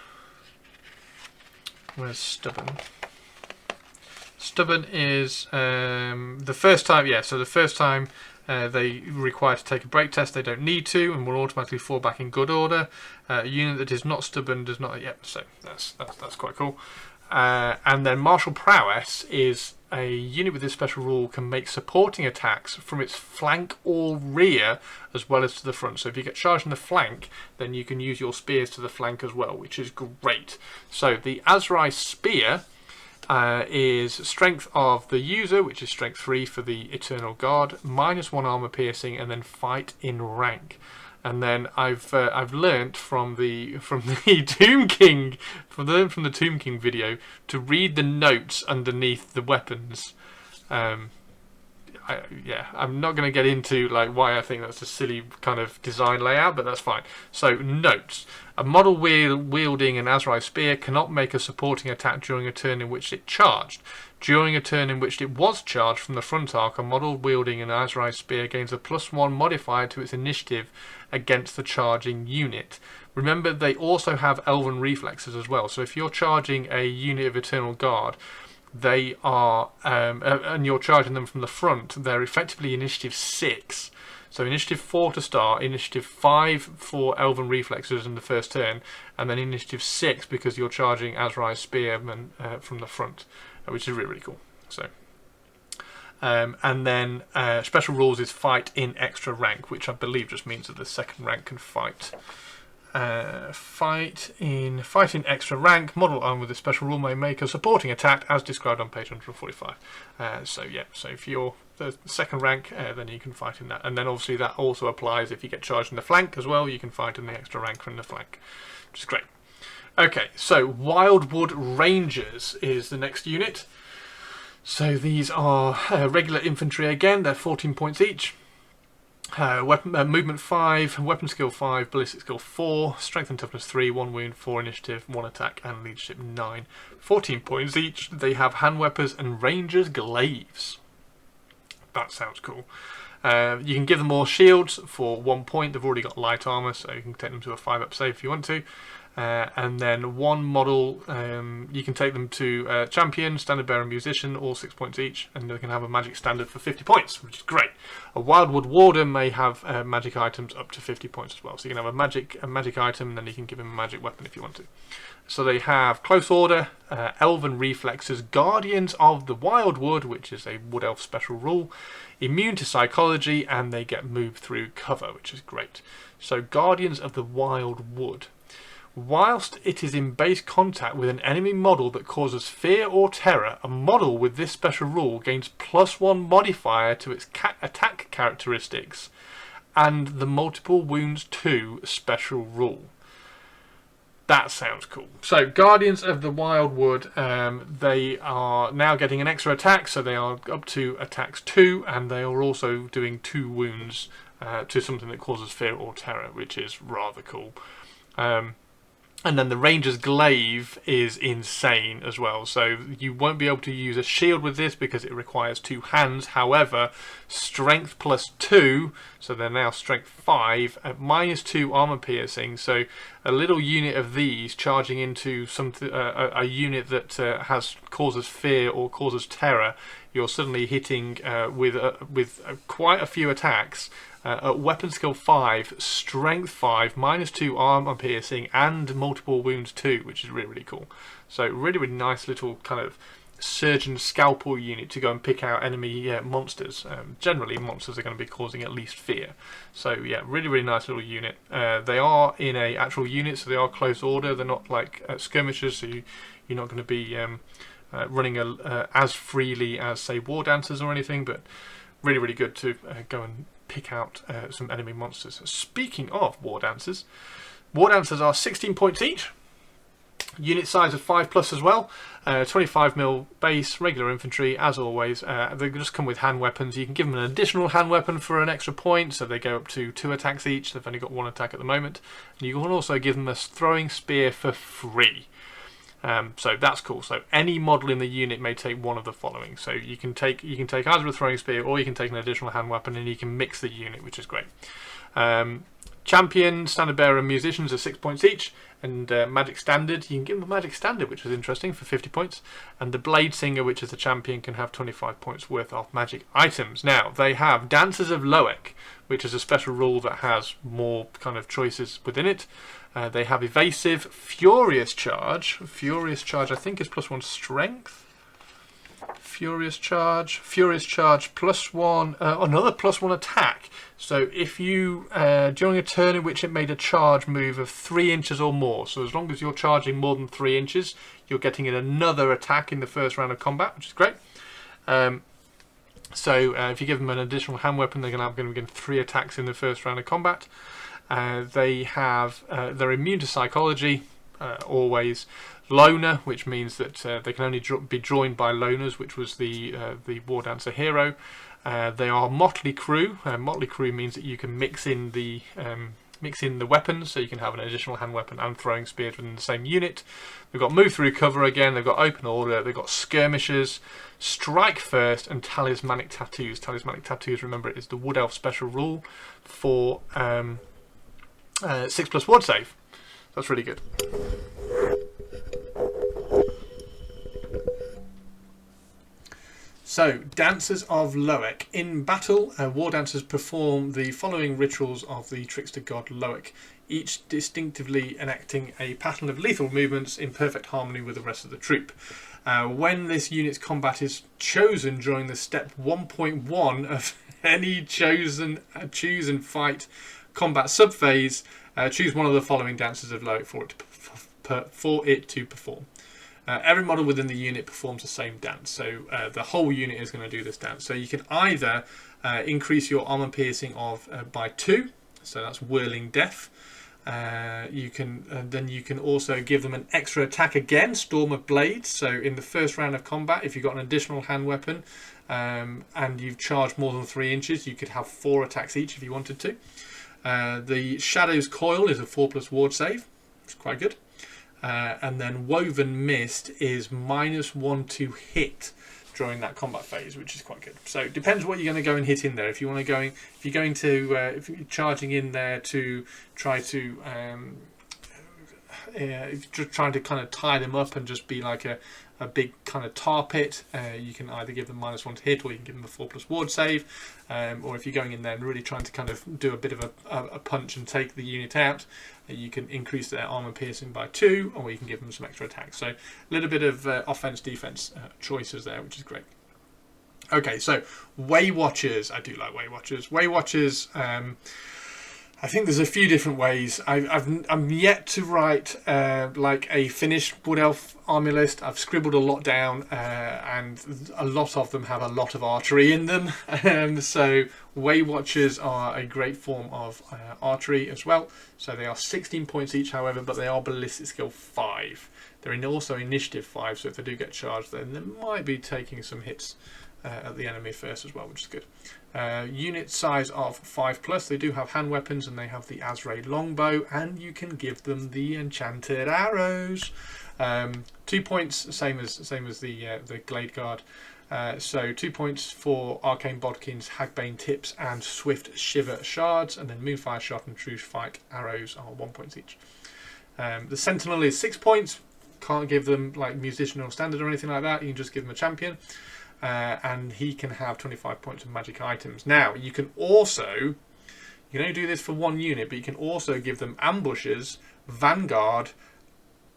Where's stubborn? Stubborn is the first time, so the first time they require to take a break test, they don't need to, and will automatically fall back in good order. A unit that is not stubborn does not, so that's quite cool. And then martial prowess is a unit with this special rule can make supporting attacks from its flank or rear as well as to the front. So if you get charged in the flank, then you can use your spears to the flank as well, which is great. So the Azrae Spear is strength of the user, which is strength 3 for the Eternal Guard, -1 armor piercing, and then fight in rank. And then I've learnt from the Tomb King, from the Tomb King video, to read the notes underneath the weapons. I'm not going to get into like why I think that's a silly kind of design layout, but that's fine. So notes: a model wielding an Azrae Spear cannot make a supporting attack during a turn in which it charged. During a turn in which it was charged from the front arc, a model wielding an Azrae Spear gains a +1 modifier to its initiative against the charging unit. Remember, they also have elven reflexes as well. So if you're charging a unit of Eternal Guard, they are, and you're charging them from the front, they're effectively initiative 6. So initiative 4 to start, initiative 5 for elven reflexes in the first turn, and then initiative 6 because you're charging Azrae Spearmen from the front, which is really, really cool. So And then special rules is fight in extra rank, which I believe just means that the second rank can fight. Fight in extra rank. Model armed with a special rule may make a supporting attack as described on page 145. So if you're the second rank, then you can fight in that. And then obviously that also applies if you get charged in the flank as well. You can fight in the extra rank from the flank, which is great. Okay, so Wildwood Rangers is the next unit. So these are regular infantry again. They're 14 points each. Movement 5, weapon skill 5, ballistic skill 4, strength and toughness 3, 1 wound, 4 initiative, 1 attack, and leadership 9. 14 points each. They have hand weapons and rangers glaives. That sounds cool. You can give them all shields for 1 point. They've already got light armor, so you can take them to a 5-up save if you want to. And then one model, you can take them to champion, standard bearer, and musician, all 6 points each, and they can have a magic standard for 50 points, which is great. A Wildwood Warder may have magic items up to 50 points as well, so you can have a magic item, and then you can give him a magic weapon if you want to. So they have Close Order, Elven Reflexes, Guardians of the Wildwood, which is a Wood Elf special rule, immune to psychology, and they get moved through cover, which is great. So Guardians of the Wildwood. Whilst it is in base contact with an enemy model that causes fear or terror, a model with this special rule gains +1 modifier to its attack characteristics and the multiple wounds 2 special rule. That sounds cool. So Guardians of the Wildwood, they are now getting an extra attack, so they are up to attacks 2, and they are also doing 2 wounds to something that causes fear or terror, which is rather cool. And then the Ranger's Glaive is insane as well. So you won't be able to use a shield with this because it requires 2 hands. However, strength +2, so they're now strength 5, at -2 armor piercing. So a little unit of these charging into a unit that causes fear or causes terror, you're suddenly hitting with quite a few attacks. At weapon skill 5, strength 5, -2 armor piercing, and multiple wounds 2, which is really, really cool. So really, really nice little kind of surgeon scalpel unit to go and pick out enemy monsters. Generally, monsters are going to be causing at least fear. So yeah, really, really nice little unit. They are in a actual unit, so they are close order. They're not like skirmishers, so you're not going to be running as freely as, say, War Dancers or anything, but really, really good to go and pick out some enemy monsters. Speaking of War Dancers are 16 points each. Unit size of 5+ as well. 25mm base, regular infantry, as always. They just come with hand weapons. You can give them an additional hand weapon for an extra point, so they go up to 2 attacks each. They've only got 1 attack at the moment. And you can also give them a throwing spear for free. So that's cool. So any model in the unit may take one of the following. So you can take either a throwing spear or you can take an additional hand weapon, and you can mix the unit, which is great. Champion, standard bearer, and musicians are 6 points each, and magic standard, you can give them a magic standard, which is interesting, for 50 points. And the blade singer, which is the champion, can have 25 points worth of magic items. Now they have Dancers of Loec, which is a special rule that has more kind of choices within it. They have evasive, furious charge. Furious charge, I think, is +1 strength. Furious charge +1, another +1 attack. So if you during a turn in which it made a charge move of 3 inches or more, so as long as you're charging more than 3 inches, you're getting another attack in the first round of combat, which is great. So if you give them an additional hand weapon, they're going to get 3 attacks in the first round of combat. They're immune to psychology, always. Loner, which means that they can only be joined by loners, which was the War Dancer hero. They are Motley Crew. Motley Crew means that you can mix in the weapons, so you can have an additional hand weapon and throwing spears within the same unit. They've got move through cover again. They've got open order. They've got skirmishers, strike first, and talismanic tattoos. Talismanic tattoos, remember, is the Wood Elf special rule for 6+ ward save. That's really good. So, Dancers of Loec. In battle, War Dancers perform the following rituals of the trickster god Loec, each distinctively enacting a pattern of lethal movements in perfect harmony with the rest of the troop. When this unit's combat is chosen during the step 1.1 of any choose and fight combat subphase, choose one of the following dances of Loic for it to perform. Every model within the unit performs the same dance, so the whole unit is going to do this dance. So you can either increase your armor piercing by 2, so that's Whirling Death. You can also give them an extra attack again, Storm of Blades. So in the first round of combat, if you've got an additional hand weapon and you've charged more than 3 inches, you could have 4 attacks each if you wanted to. The Shadow's Coil is a 4+ ward save, which is quite good. And then Woven Mist is -1 to hit during that combat phase, which is quite good. So it depends what you're going to go and hit in there. If you're charging in there to try to trying to kind of tie them up and just be like a big kind of tar pit, you can either give them -1 to hit, or you can give them a 4+ ward save. Or if you're going in there and really trying to kind of do a bit of a punch and take the unit out, you can increase their armor piercing by 2, or you can give them some extra attacks. So a little bit of offense defense choices there, which is great. Okay, so Way Watchers. I do like Way Watchers. Way Watchers. I think there's a few different ways. I'm yet to write like a finished Wood Elf army list. I've scribbled a lot down, and a lot of them have a lot of archery in them. So Way Watchers are a great form of archery as well. So they are 16 points each, however, but they are ballistic skill 5. They're also initiative 5, so if they do get charged, then they might be taking some hits at the enemy first as well, which is good. Unit size of 5+. They do have hand weapons, and they have the Azrael longbow, and you can give them the enchanted arrows. 2 points, same as the Glade Guard. So 2 points for Arcane Bodkins, Hagbane Tips, and Swift Shiver Shards, and then Moonfire Shot and True Fight arrows are 1 point each. The Sentinel is 6 points. Can't give them like Musician or Standard or anything like that. You can just give them a Champion. And he can have 25 points of magic items. Now, you can only do this for 1 unit, but you can also give them Ambushers, Vanguard,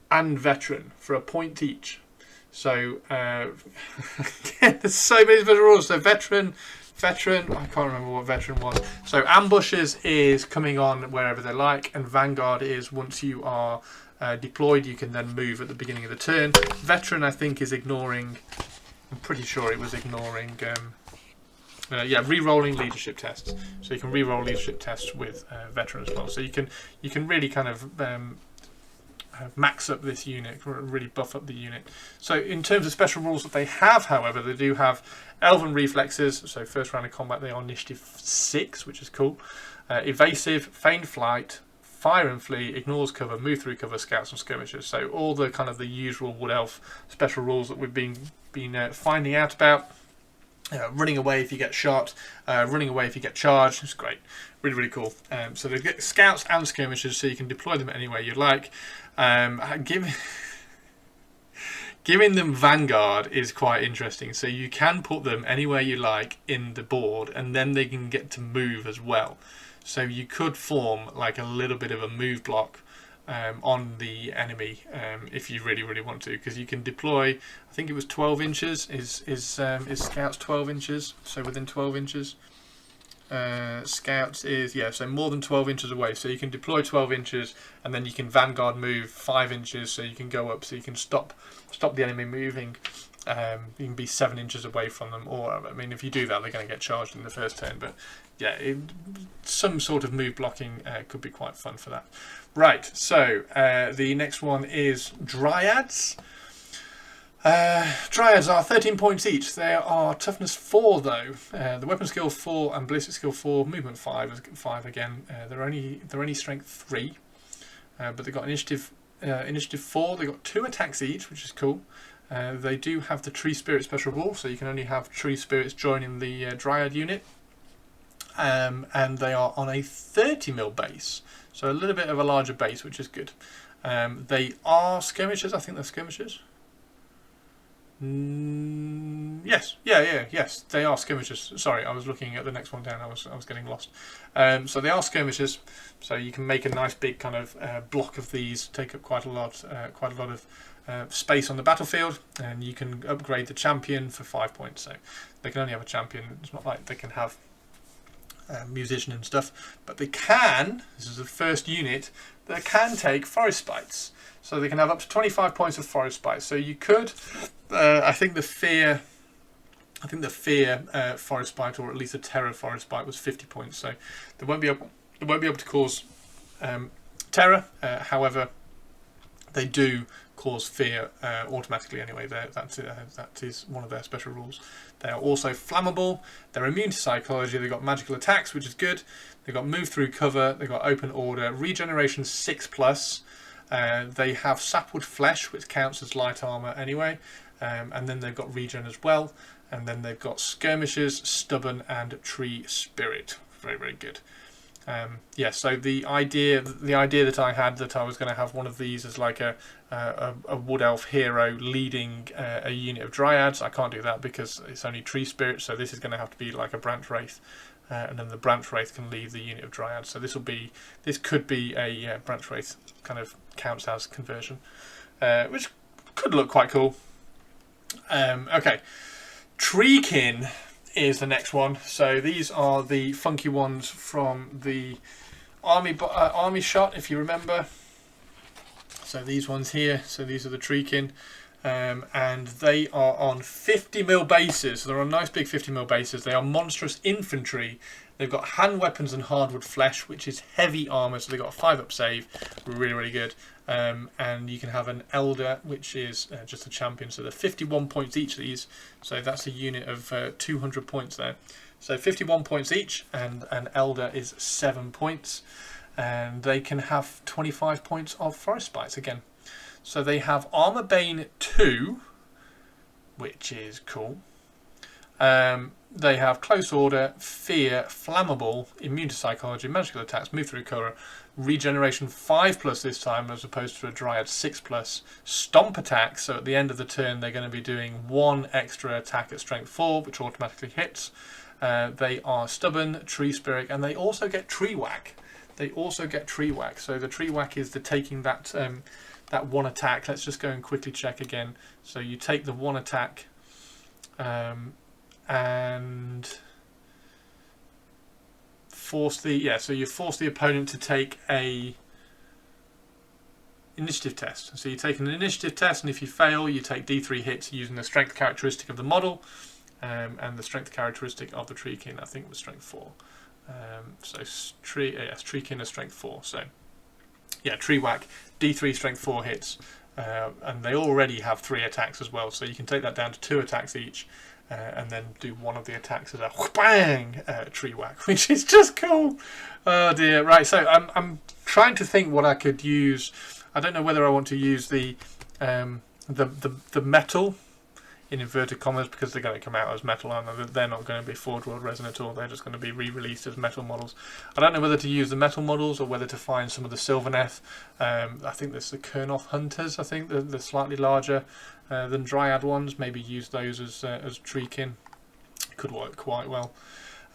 and Veteran for 1 point each. So, there's so many special rules. So, Veteran, I can't remember what Veteran was. So, Ambushers is coming on wherever they like, and Vanguard is once you are deployed, you can then move at the beginning of the turn. Veteran, I think, is ignoring... I'm pretty sure it was ignoring, re-rolling leadership tests. So you can re-roll leadership tests with Veteran as well. So you can really kind of max up this unit, really buff up the unit. So in terms of special rules that they have, however, they do have Elven Reflexes. So first round of combat, they are initiative 6, which is cool. Evasive, Feigned Flight, Fire and Flee, Ignores Cover, Move Through Cover, Scouts and Skirmishers. So all the kind of the usual Wood Elf special rules that we've been finding out about. Running away if you get shot, running away if you get charged. It's great, really, really cool. So they get Scouts and Skirmishers, so you can deploy them anywhere you like. Giving them Vanguard is quite interesting. So you can put them anywhere you like in the board, and then they can get to move as well. So you could form like a little bit of a move block on the enemy if you really, really want to, because you can deploy. I think it was 12 inches. Is Scouts 12 inches? So within 12 inches. Scouts is so more than 12 inches away. So you can deploy 12 inches, and then you can Vanguard move 5 inches. So you can go up. So you can stop the enemy moving. You can be 7 inches away from them, or I mean, if you do that, they're going to get charged in the first turn. But yeah, some sort of move blocking could be quite fun for that. Right, so the next one is Dryads. Dryads are 13 points each. They are toughness 4 though. The weapon skill 4 and ballistic skill 4, movement 5 again. They're only strength 3, but they've got initiative 4. They've got 2 attacks each, which is cool. They do have the Tree Spirit special rule, so you can only have Tree Spirits joining the Dryad unit. And they are on a 30mm base, so a little bit of a larger base, which is good. They are skirmishers. I think they're skirmishers. Yes, yes, they are skirmishers. Sorry, I was looking at the next one down. I was getting lost. So they are skirmishers. So you can make a nice big kind of block of these, take up quite a lot of space on the battlefield, and you can upgrade the champion for 5 points. So they can only have a champion. It's not like they can have musician and stuff, but they can, this is the first unit that can take forest spites. So they can have up to 25 points of forest spites. So you could, I think the fear forest spite, or at least a terror forest spite, was 50 points. So they won't be able to cause terror. However, they do cause fear automatically anyway. That is one of their special rules. They are also flammable. They're immune to psychology. They've got magical attacks, which is good. They've got move through cover. They've got open order. Regeneration 6+. They have sapwood flesh, which counts as light armor anyway. And then they've got regen as well. And then they've got skirmishers, stubborn, and tree spirit. Very, very good. Yeah, so the idea that I had, that I was going to have one of these as like a wood elf hero leading a unit of dryads, I can't do that because it's only tree spirit. So this is going to have to be like a branch wraith, and then the branch wraith can lead the unit of dryads. So this could be a branch wraith, kind of counts as conversion, which could look quite cool. Okay, treekin is the next one. So these are the funky ones from the army shot, if you remember. So these ones here, so these are the treekin, and they are on 50mm bases. So they're on nice big 50mm bases. They are monstrous infantry. They've got hand weapons and hardwood flesh, which is heavy armor, so they've got a 5-up save, really, really good. And you can have an elder, which is just a champion, so they're 51 points each of these, so that's a unit of 200 points there. So 51 points each, and an elder is 7 points, and they can have 25 points of forest spites again. So they have armor bane 2, which is cool. They have close order, fear, flammable, immune to psychology, magical attacks, move through cover, regeneration 5+ this time as opposed to a dryad 6+, stomp attacks. So at the end of the turn they're going to be doing 1 extra attack at strength 4, which automatically hits. They are stubborn, tree spirit, and they also get tree whack. So the tree whack is the taking that 1 attack. Let's just go and quickly check again. So you take the 1 attack, and you force the opponent to take a initiative test. So you take an initiative test, and if you fail, you take D3 hits using the strength characteristic of the model, and the strength characteristic of the treekin, I think, was strength 4. Treekin is strength 4. So yeah, tree whack, D3 strength 4 hits, and they already have 3 attacks as well. So you can take that down to 2 attacks each. And then do one of the attacks as a bang tree whack, which is just cool. Oh dear. Right, so I'm trying to think what I could use. I don't know whether I want to use the metal in inverted commas, because they're going to come out as metal, aren't they? They're not going to be Forge World resin at all. They're just going to be re-released as metal models. I don't know whether to use the metal models or whether to find some of the Sylvaneth. I think there's the Kurnoth Hunters. I think they're slightly larger than Dryad ones. Maybe use those as treekin. Could work quite well.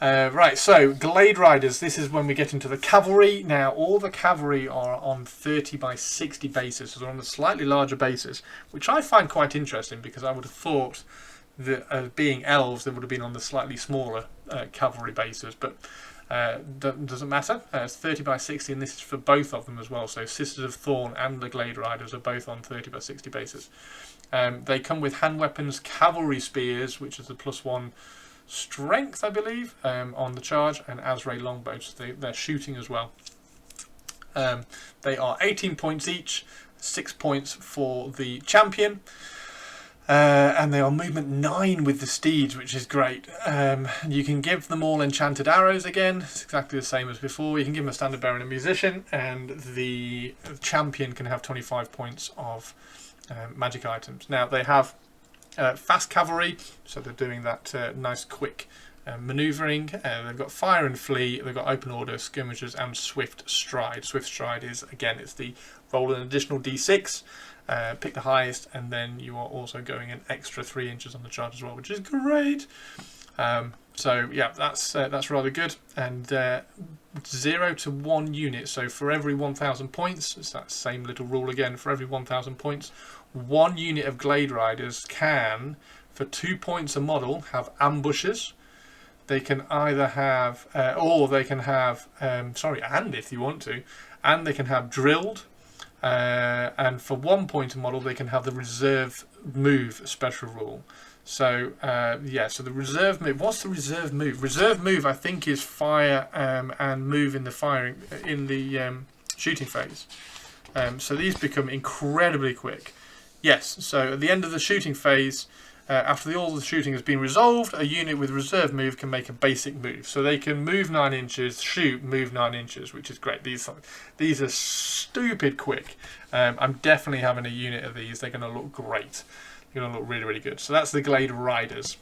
Right, so Glade Riders, this is when we get into the cavalry. Now, all the cavalry are on 30 by 60 bases, so they're on a slightly larger basis, which I find quite interesting, because I would have thought that being elves, they would have been on the slightly smaller cavalry bases, but doesn't matter. It's 30 by 60, and this is for both of them as well. So Sisters of Thorn and the Glade Riders are both on 30 by 60 bases. They come with hand weapons, cavalry spears, which is the +1 strength, I believe, on the charge, and Azray longbows. They're shooting as well. They are 18 points each, 6 points for the champion, and they are movement 9 with the steeds, which is great. You can give them all enchanted arrows again. It's exactly the same as before. You can give them a standard bearer and a musician, and the champion can have 25 points of magic items. Now they have fast cavalry, so they're doing that nice quick manoeuvring. They've got fire and flee, they've got open order, skirmishers, and swift stride. Swift stride is, again, it's the roll an additional d6, pick the highest, and then you are also going an extra 3 inches on the charge as well, which is great. So yeah, that's rather good. And 0 to 1 unit, so for every 1,000 points, it's that same little rule again, for every 1,000 points, one unit of Glade Riders can, for 2 points a model, have ambushes. They can either have, or they can have, and if you want to, and they can have drilled. And for 1 point a model, they can have the reserve move special rule. So so the reserve move. What's the reserve move? Reserve move, I think, is fire and move in the shooting phase. So these become incredibly quick. Yes. So at the end of the shooting phase, after all the shooting has been resolved, a unit with reserve move can make a basic move. So they can move 9 inches, shoot, move 9 inches, which is great. These are stupid quick. I'm definitely having a unit of these. They're going to look great. They're going to look really, really good. So that's the Glade Riders.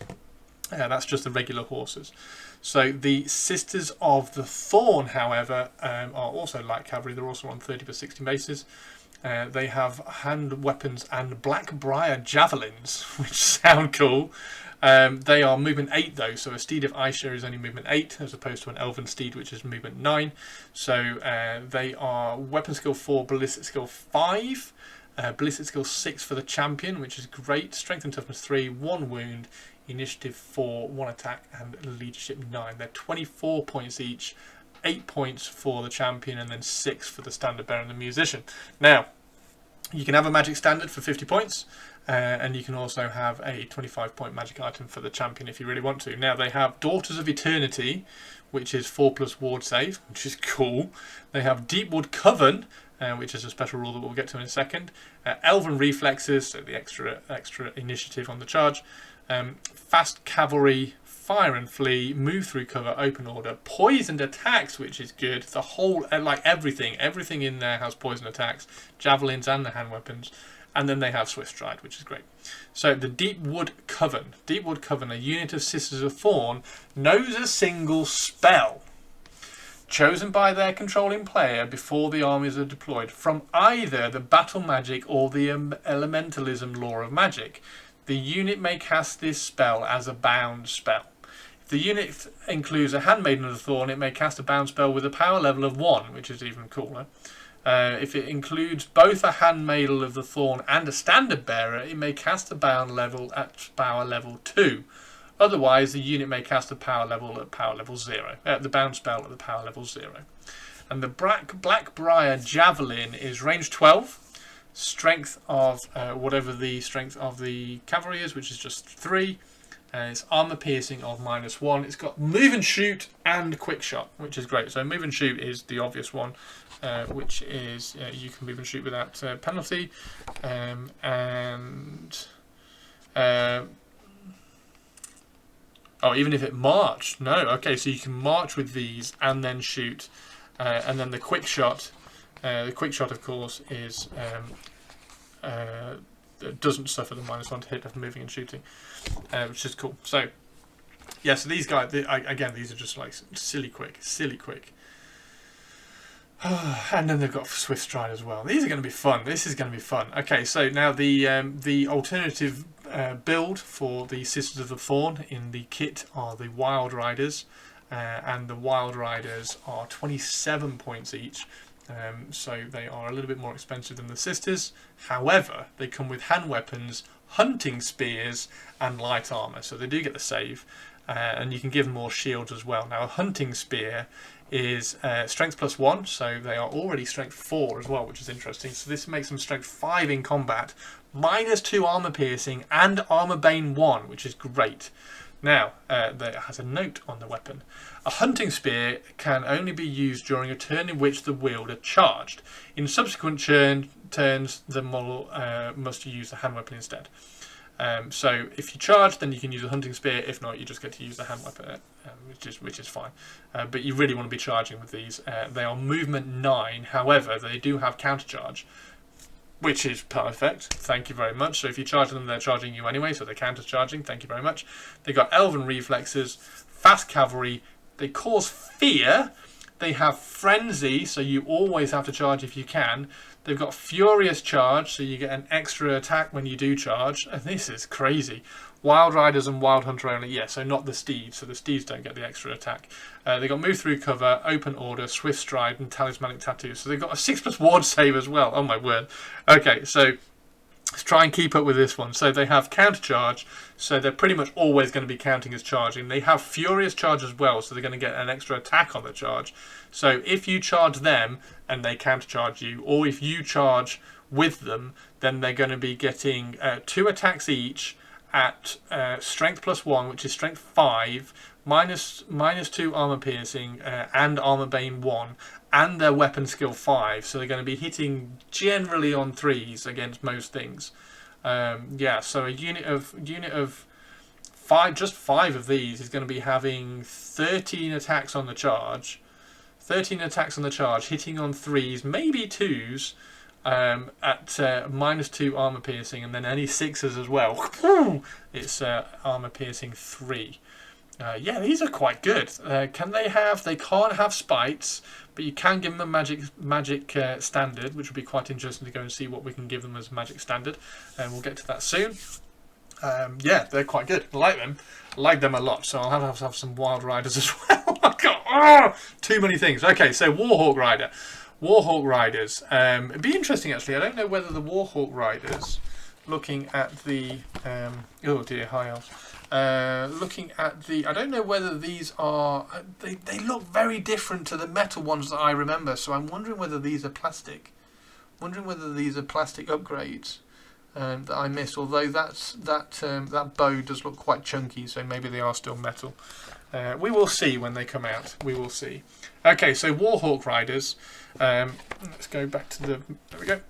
That's just the regular horses. So the Sisters of the Thorn, however, are also light cavalry. They're also on 30 per 60 bases. They have hand weapons and Blackbriar javelins, which sound cool. They are movement 8 though, so a steed of Aisha is only movement 8 as opposed to an elven steed which is movement 9. So they are weapon skill 4, ballistic skill 5, ballistic skill 6 for the champion, which is great. Strength and toughness 3, 1 wound, initiative 4, 1 attack, and leadership 9. They're 24 points each. 8 points for the champion and then 6 for the standard bearer and the musician. Now, you can have a magic standard for 50 points and you can also have a 25-point magic item for the champion if you really want to. Now, they have Daughters of Eternity, which is 4+ ward save, which is cool. They have Deepwood Coven, which is a special rule that we'll get to in a second. Elven Reflexes, so the extra initiative on the charge. Fast Cavalry, Fire and Flee, Move Through Cover, Open Order, Poisoned Attacks, which is good. The whole, everything in there has poison attacks, javelins and the hand weapons. And then they have Swift Stride, which is great. So the Deepwood Coven, a unit of Sisters of Thorn, knows a single spell chosen by their controlling player before the armies are deployed from either the battle magic or the elementalism law of magic. The unit may cast this spell as a bound spell. If the unit includes a Handmaiden of the Thorn, it may cast a bound spell with a power level of 1, which is even cooler. If it includes both a Handmaiden of the Thorn and a Standard Bearer, it may cast a bound level at power level 2. Otherwise, the unit may cast a power level at power level 0. The bound spell at the power level 0. And the Blackbriar Javelin is range 12. Strength of whatever the strength of the cavalry is, which is just 3. And it's armor piercing of -1. It's got move and shoot and quick shot, which is great. So move and shoot is the obvious one, which is you can move and shoot without penalty. Even if it marched. No, okay, so you can march with these and then shoot. And then the quick shot. The quick shot, of course, is doesn't suffer the -1 to hit of moving and shooting, which is cool. So, yeah, so these guys, again, these are just like silly quick. And then they've got Swift Stride as well. These are going to be fun. This is going to be fun. Okay, so now the alternative build for the Sisters of the Thorn in the kit are the Wild Riders, and the Wild Riders are 27 points each. So they are a little bit more expensive than the Sisters. However, they come with hand weapons, hunting spears, and light armor. So they do get the save, and you can give them more shields as well. Now, a hunting spear is strength +1, so they are already strength 4 as well, which is interesting. So this makes them strength 5 in combat, -2 armor piercing, and armor bane 1, which is great. Now, there has a note on the weapon. A hunting spear can only be used during a turn in which the wielder charged. In subsequent turns, the model must use the hand weapon instead. So if you charge, then you can use a hunting spear. If not, you just get to use the hand weapon, which is fine. But you really want to be charging with these. They are movement 9. However, they do have counter charge, which is perfect. Thank you very much. So if you charge them, they're charging you anyway, so they're counter charging. Thank you very much. They got Elven Reflexes, Fast Cavalry. They cause fear. They have Frenzy, so you always have to charge if you can. They've got Furious Charge, so you get an extra attack when you do charge. And this is crazy. Wild Riders and Wild Hunter only, yeah, so not the Steeds. So the Steeds don't get the extra attack. They've got Move Through Cover, Open Order, Swift Stride, and Talismanic Tattoo. So they've got a 6+ ward save as well. Oh my word. Okay, so Let's try and keep up with this one. So they have counter charge, so they're pretty much always going to be counting as charging. They have furious charge as well, so they're going to get an extra attack on the charge. So if you charge them and they counter charge you, or if you charge with them, then they're going to be getting 2 attacks each at strength +1, which is strength 5, minus 2 armor piercing, and armor bane 1, and their weapon skill 5. So they're going to be hitting generally on 3s against most things. Yeah, so a unit of 5, just 5 of these is going to be having 13 attacks on the charge. 13 attacks on the charge, hitting on 3s, maybe 2s. At -2 armor piercing, and then any 6s as well. It's armor piercing 3. Yeah, these are quite good. Can they have? They can't have spites, but you can give them a magic standard, which would be quite interesting to go and see what we can give them as magic standard. And we'll get to that soon. Yeah, they're quite good. I like them. I like them a lot. So I'll have to have some Wild Riders as well. Too many things. Okay, so Warhawk Rider. Warhawk Riders. It'd be interesting actually. I don't know whether the Warhawk Riders, looking at the oh dear, high elves. Looking at the, I don't know whether these are. They look very different to the metal ones that I remember. So I'm wondering whether these are plastic. Wondering whether these are plastic upgrades that I missed. Although that bow does look quite chunky, so maybe they are still metal. We will see when they come out. We will see. Okay, so Warhawk Riders. Let's go back to the. There we go.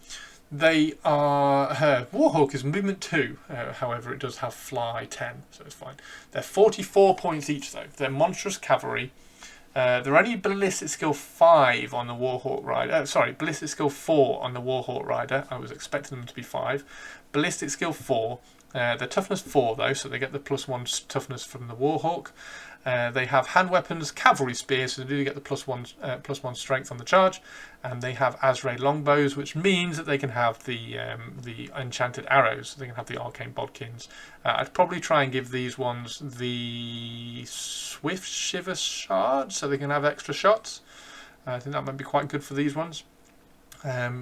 They are. Warhawk is movement 2. However, it does have fly 10, so it's fine. They're 44 points each, though. They're monstrous cavalry. They're only ballistic skill 5 on the Warhawk Rider. Sorry, ballistic skill 4 on the Warhawk Rider. I was expecting them to be 5. Ballistic skill 4. They're toughness 4 though, so they get the +1 toughness from the Warhawk. They have hand weapons, cavalry spears, so they do get the +1 strength on the charge, and they have Azray longbows, which means that they can have the enchanted arrows. So they can have the arcane bodkins. I'd probably try and give these ones the swift shiver shard, so they can have extra shots. I think that might be quite good for these ones.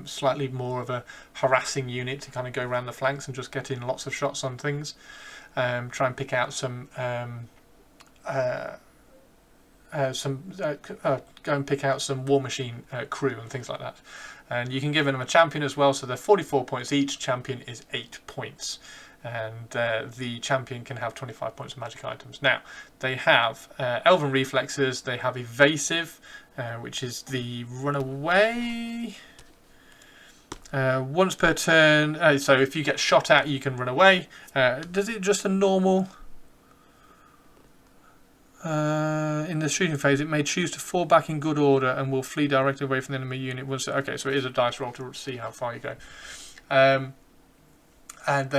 Slightly more of a harassing unit to kind of go around the flanks and just get in lots of shots on things. Try and pick out some. Go and pick out some War Machine crew and things like that. And you can give them a champion as well, so they're 44 points each. Champion is 8 points. And the champion can have 25 points of magic items. Now, they have Elven Reflexes, they have Evasive, which is the runaway. Once per turn, so if you get shot at, you can run away. Does it just a normal? In the shooting phase, it may choose to fall back in good order and will flee directly away from the enemy unit. Okay, so it is a dice roll to see how far you go.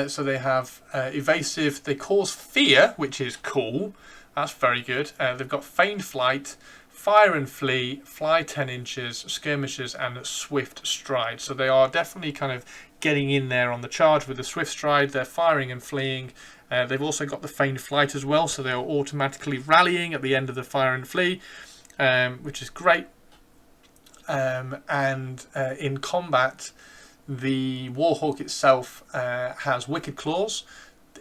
So they have Evasive. They cause fear, which is cool. That's very good. They've got Feigned Flight, Fire and Flee, Fly 10 inches, Skirmishes, and Swift Stride. So they are definitely kind of getting in there on the charge with the Swift Stride. They're firing and fleeing. They've also got the Feigned Flight as well, so they're automatically rallying at the end of the Fire and Flee, which is great. In combat, the Warhawk itself has Wicked Claws.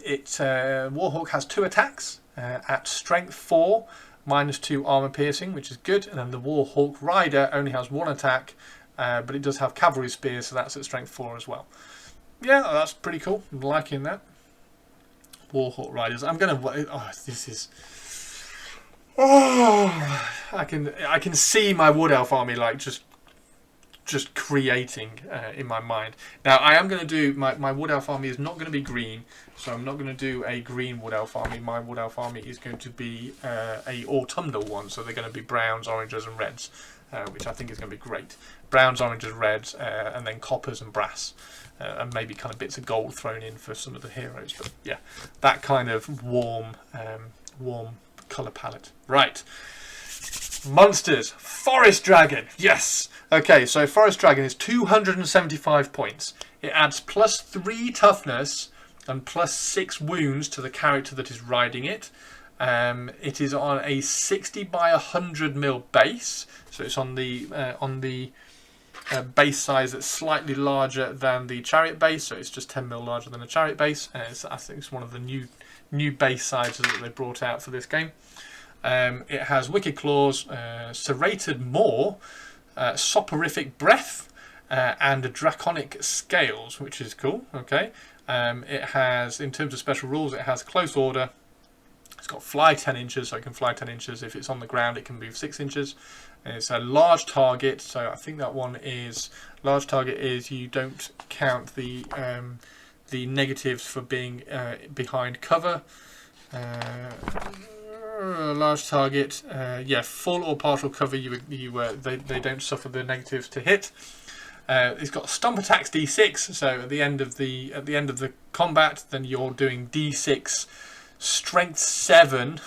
Warhawk has 2 attacks at Strength 4, -2 armor piercing, which is good. And then the Warhawk Rider only has 1 attack, but it does have Cavalry Spears, so that's at Strength 4 as well. Yeah, that's pretty cool. I'm liking that. Warhawk Riders. I'm gonna. Oh, this is. Oh, I can see my Wood Elf army like just creating in my mind. Now I am going to do my Wood Elf army is not going to be green, so I'm not going to do a green Wood Elf army. My Wood Elf army is going to be a autumnal one, so they're going to be browns, oranges, and reds, which I think is going to be great. Browns, oranges, reds, and then coppers and brass. And maybe kind of bits of gold thrown in for some of the heroes, but yeah, that kind of warm colour palette. Right, monsters. Forest Dragon. Yes. Okay, so Forest Dragon is 275 points. It adds +3 toughness and +6 wounds to the character that is riding it. It is on a 60 by 100 mil base, so it's on the base size that's slightly larger than the Chariot base, so it's just 10mm larger than a Chariot base. I think it's one of the new base sizes that they brought out for this game. It has Wicked Claws, Serrated Maw, Soporific Breath, and Draconic Scales, which is cool. Okay. It has, in terms of special rules, it has Close Order. It's got Fly 10 inches, so it can fly 10 inches. If it's on the ground, it can move 6 inches. It's a large target, so I think that one is large target is you don't count the negatives for being behind cover. Large target, yeah, full or partial cover. They don't suffer the negatives to hit. It's got Stomp Attacks D6, so at the end of the combat, then you're doing D6. Strength 7.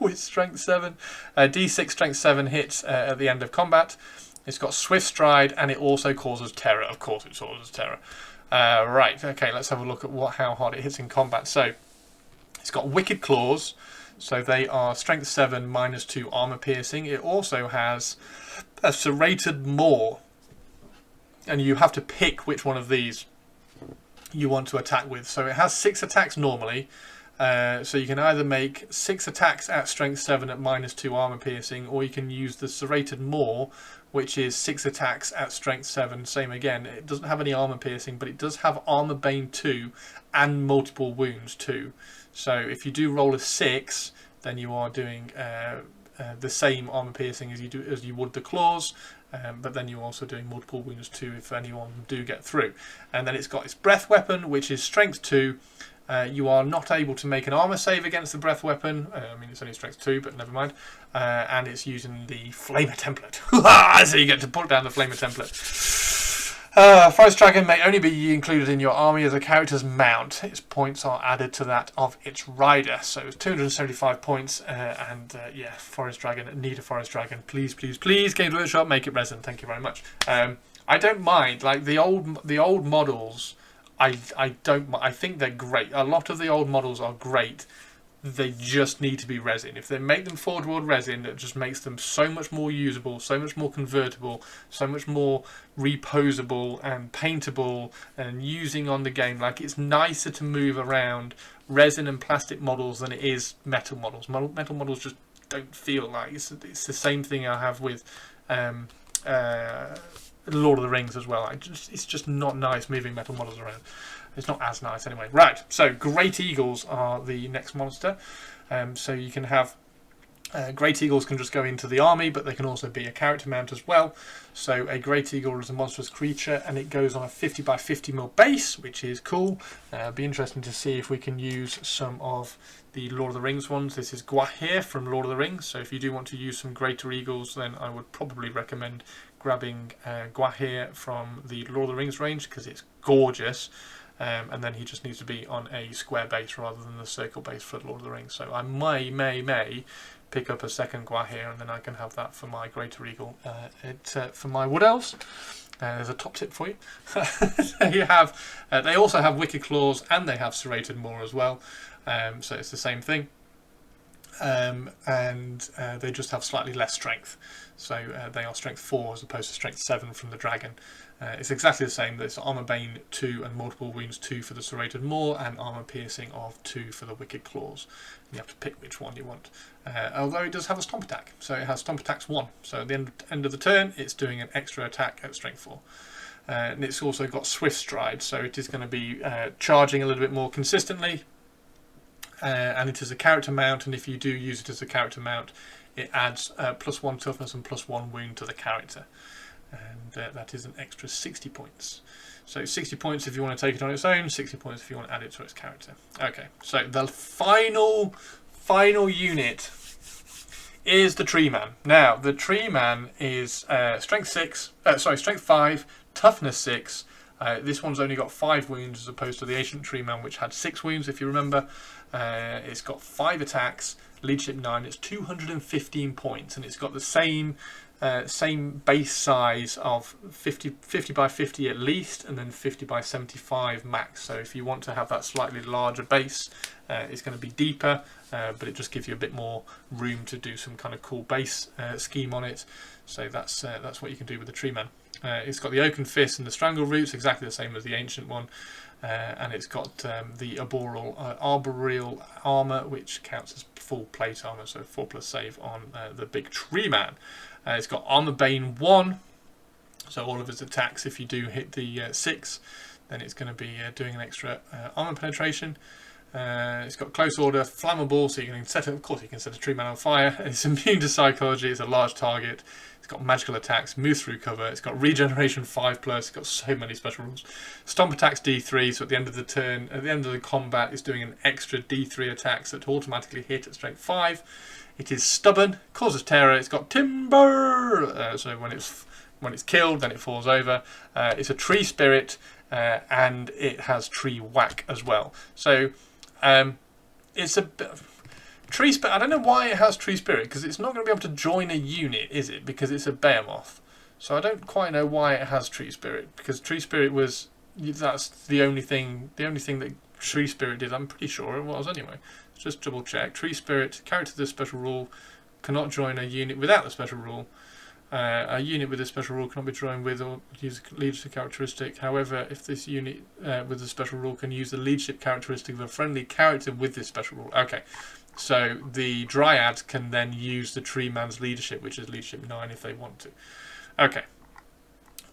It's Strength 7. D6 Strength 7 hits at the end of combat. It's got Swift Stride, and it also causes terror. Of course, it causes terror. Right. Okay. Let's have a look at how hard it hits in combat. So, it's got Wicked Claws. So they are Strength 7 -2 armor piercing. It also has a Serrated Maw, and you have to pick which one of these you want to attack with. So it has 6 attacks normally. So you can either make 6 attacks at Strength 7 at -2 armor piercing, or you can use the Serrated Maw, which is 6 attacks at Strength 7. Same again. It doesn't have any armor piercing, but it does have Armor Bane 2 and multiple wounds 2. So if you do roll a 6, then you are doing the same armor piercing as you would the claws. But then you're also doing multiple wounds 2 if anyone do get through. And then it's got its breath weapon, which is Strength 2. You are not able to make an armor save against the breath weapon. I mean, it's only Strength 2, but never mind. And it's using the Flamer template. So you get to put down the Flamer template. Forest Dragon may only be included in your army as a character's mount. Its points are added to that of its rider. So it's 275 points. Yeah, Forest Dragon. Need a Forest Dragon. Please, please, please, Games Workshop, make it resin. Thank you very much. I don't mind. Like the old models. I think they're great. A lot of the old models are great. They just need to be resin. If they make them Forge World resin, it just makes them so much more usable, so much more convertible, so much more reposable and paintable and using on the game. Like, it's nicer to move around resin and plastic models than it is metal models. Metal models just don't feel like it's the same thing I have with Lord of the Rings as well. It's just not nice moving metal models around. It's not as nice anyway. Right, so Great Eagles are the next monster. So you can have Great Eagles can just go into the army, but they can also be a character mount as well. So a Great Eagle is a monstrous creature, and it goes on a 50 by 50mm base, which is cool. Be interesting to see if we can use some of the Lord of the Rings ones. This is Gwaihir from Lord of the Rings, so if you do want to use some Greater Eagles, then I would probably recommend grabbing Gwaihir from the Lord of the Rings range, because it's gorgeous. And then he just needs to be on a square base rather than the circle base for Lord of the Rings. So I may pick up a second Gwaihir, and then I can have that for my Greater Eagle. For my Wood Elves, there's a top tip for you. They also have Wicked Claws, and they have Serrated Maw as well. So it's the same thing. And they just have slightly less strength. So they are Strength 4 as opposed to Strength 7 from the Dragon. It's exactly the same. There's Armor Bane 2 and Multiple Wounds 2 for the Serrated Maw, and Armor Piercing of 2 for the Wicked Claws. You have to pick which one you want. Although it does have a Stomp Attack. So it has Stomp Attacks 1. So at the end of the turn, it's doing an extra attack at Strength 4. And it's also got Swift Stride, so it is going to be charging a little bit more consistently. And it is a character mount, and if you do use it as a character mount, it adds +1 toughness and +1 wound to the character. And that is an extra 60 points. So 60 points if you want to take it on its own, 60 points if you want to add it to its character. Okay, so the final unit is the Tree Man. Now, the Tree Man is Strength 5, Toughness 6. This one's only got 5 wounds as opposed to the Ancient Tree Man, which had 6 wounds, if you remember. It's got 5 attacks, Leadership 9. It's 215 points, and it's got the same base size of 50 by 50 at least, and then 50 by 75 max. So if you want to have that slightly larger base, it's going to be deeper, but it just gives you a bit more room to do some kind of cool base scheme on it. So that's what you can do with the Tree Man. It's got the Oaken Fist and the Strangle Roots, exactly the same as the ancient one. And it's got the arboreal armor, which counts as full plate armor, so 4+ save on the big tree man. It's got Armor Bane 1, so all of its attacks, if you do hit the 6, then it's going to be doing an extra armor penetration. It's got Close Order, Flammable, so you can set it. Of course, you can set a tree man on fire. It's immune to psychology. It's a large target. It's got magical attacks, move through cover. It's got regeneration 5+. It's got so many special rules. Stomp attacks D3, so at the end of the turn, at the end of the combat, it's doing an extra D3 attacks that automatically hit at strength 5. It is stubborn, causes terror. It's got timber, so when it's killed, then it falls over. It's a tree spirit, and it has tree whack as well. So it's a tree spirit. I don't know why it has tree spirit, because it's not going to be able to join a unit, is it? Because it's a Behemoth. So I don't quite know why it has tree spirit, because tree spirit that's the only thing that tree spirit did. I'm pretty sure it was anyway. Let's just double check. Tree spirit, character with a special rule, cannot join a unit without the special rule. A unit with a special rule cannot be joined with or use a leadership characteristic. However, if this unit with a special rule can use the leadership characteristic of a friendly character with this special rule. Okay, so the Dryad can then use the Tree Man's leadership, which is leadership 9 if they want to. Okay,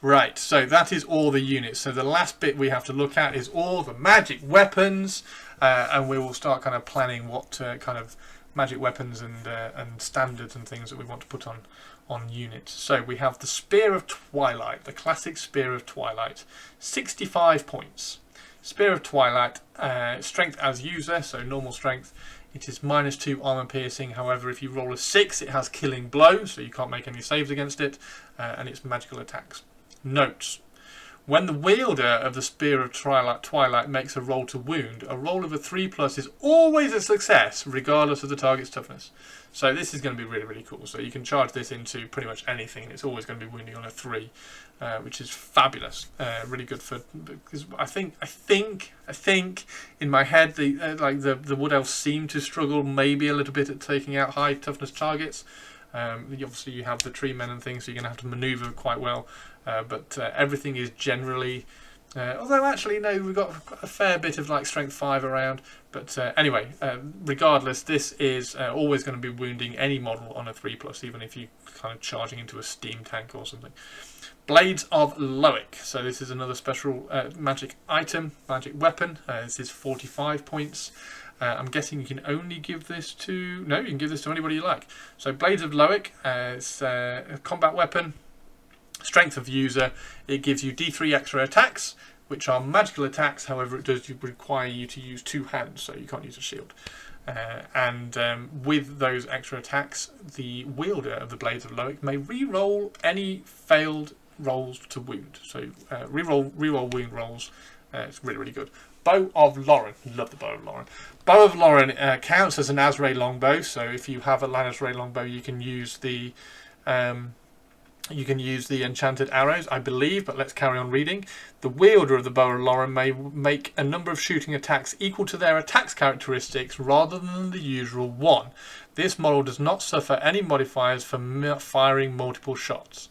right, so that is all the units. So the last bit we have to look at is all the magic weapons, and we will start kind of planning what kind of magic weapons and standards and things that we want to put on units. So we have the Spear of Twilight, the classic Spear of Twilight, 65 points. Spear of Twilight, strength as user, so normal strength. It is -2 armor piercing. However, if you roll a 6, it has killing blow, so you can't make any saves against it, and it's magical attacks. Notes: when the wielder of the Spear of Twilight makes a roll to wound, a roll of a 3+ is always a success, regardless of the target's toughness. So this is going to be really, really cool. So you can charge this into pretty much anything, and it's always going to be wounding on a 3, which is fabulous. Really good for, because I think in my head the Wood Elves seem to struggle maybe a little bit at taking out high toughness targets. Obviously you have the tree men and things, so you're going to have to maneuver quite well. But everything is generally, although actually no, we've got a fair bit of like strength 5 around. But anyway, regardless, this is always going to be wounding any model on a 3+, even if you're kind of charging into a steam tank or something. Blades of Loic. So this is another special magic item, magic weapon. This is 45 points. I'm guessing you can only give this to... No, you can give this to anybody you like. So Blades of Loic, it's a combat weapon. Strength of user, it gives you D3 extra attacks, which are magical attacks. However, it does require you to use 2 hands, so you can't use a shield. And with those extra attacks, the wielder of the Blades of Loic may re-roll any failed rolls to wound. So re-roll wound rolls. It's really, really good. Bow of Lauren. Love the Bow of Lauren. Bow of Lauren counts as an Azrae longbow. So if you have a Azrae longbow, you can use the enchanted arrows, I believe, but let's carry on reading. The wielder of the Bow of Lauren may make a number of shooting attacks equal to their attacks characteristics rather than the usual one. This model does not suffer any modifiers for firing multiple shots.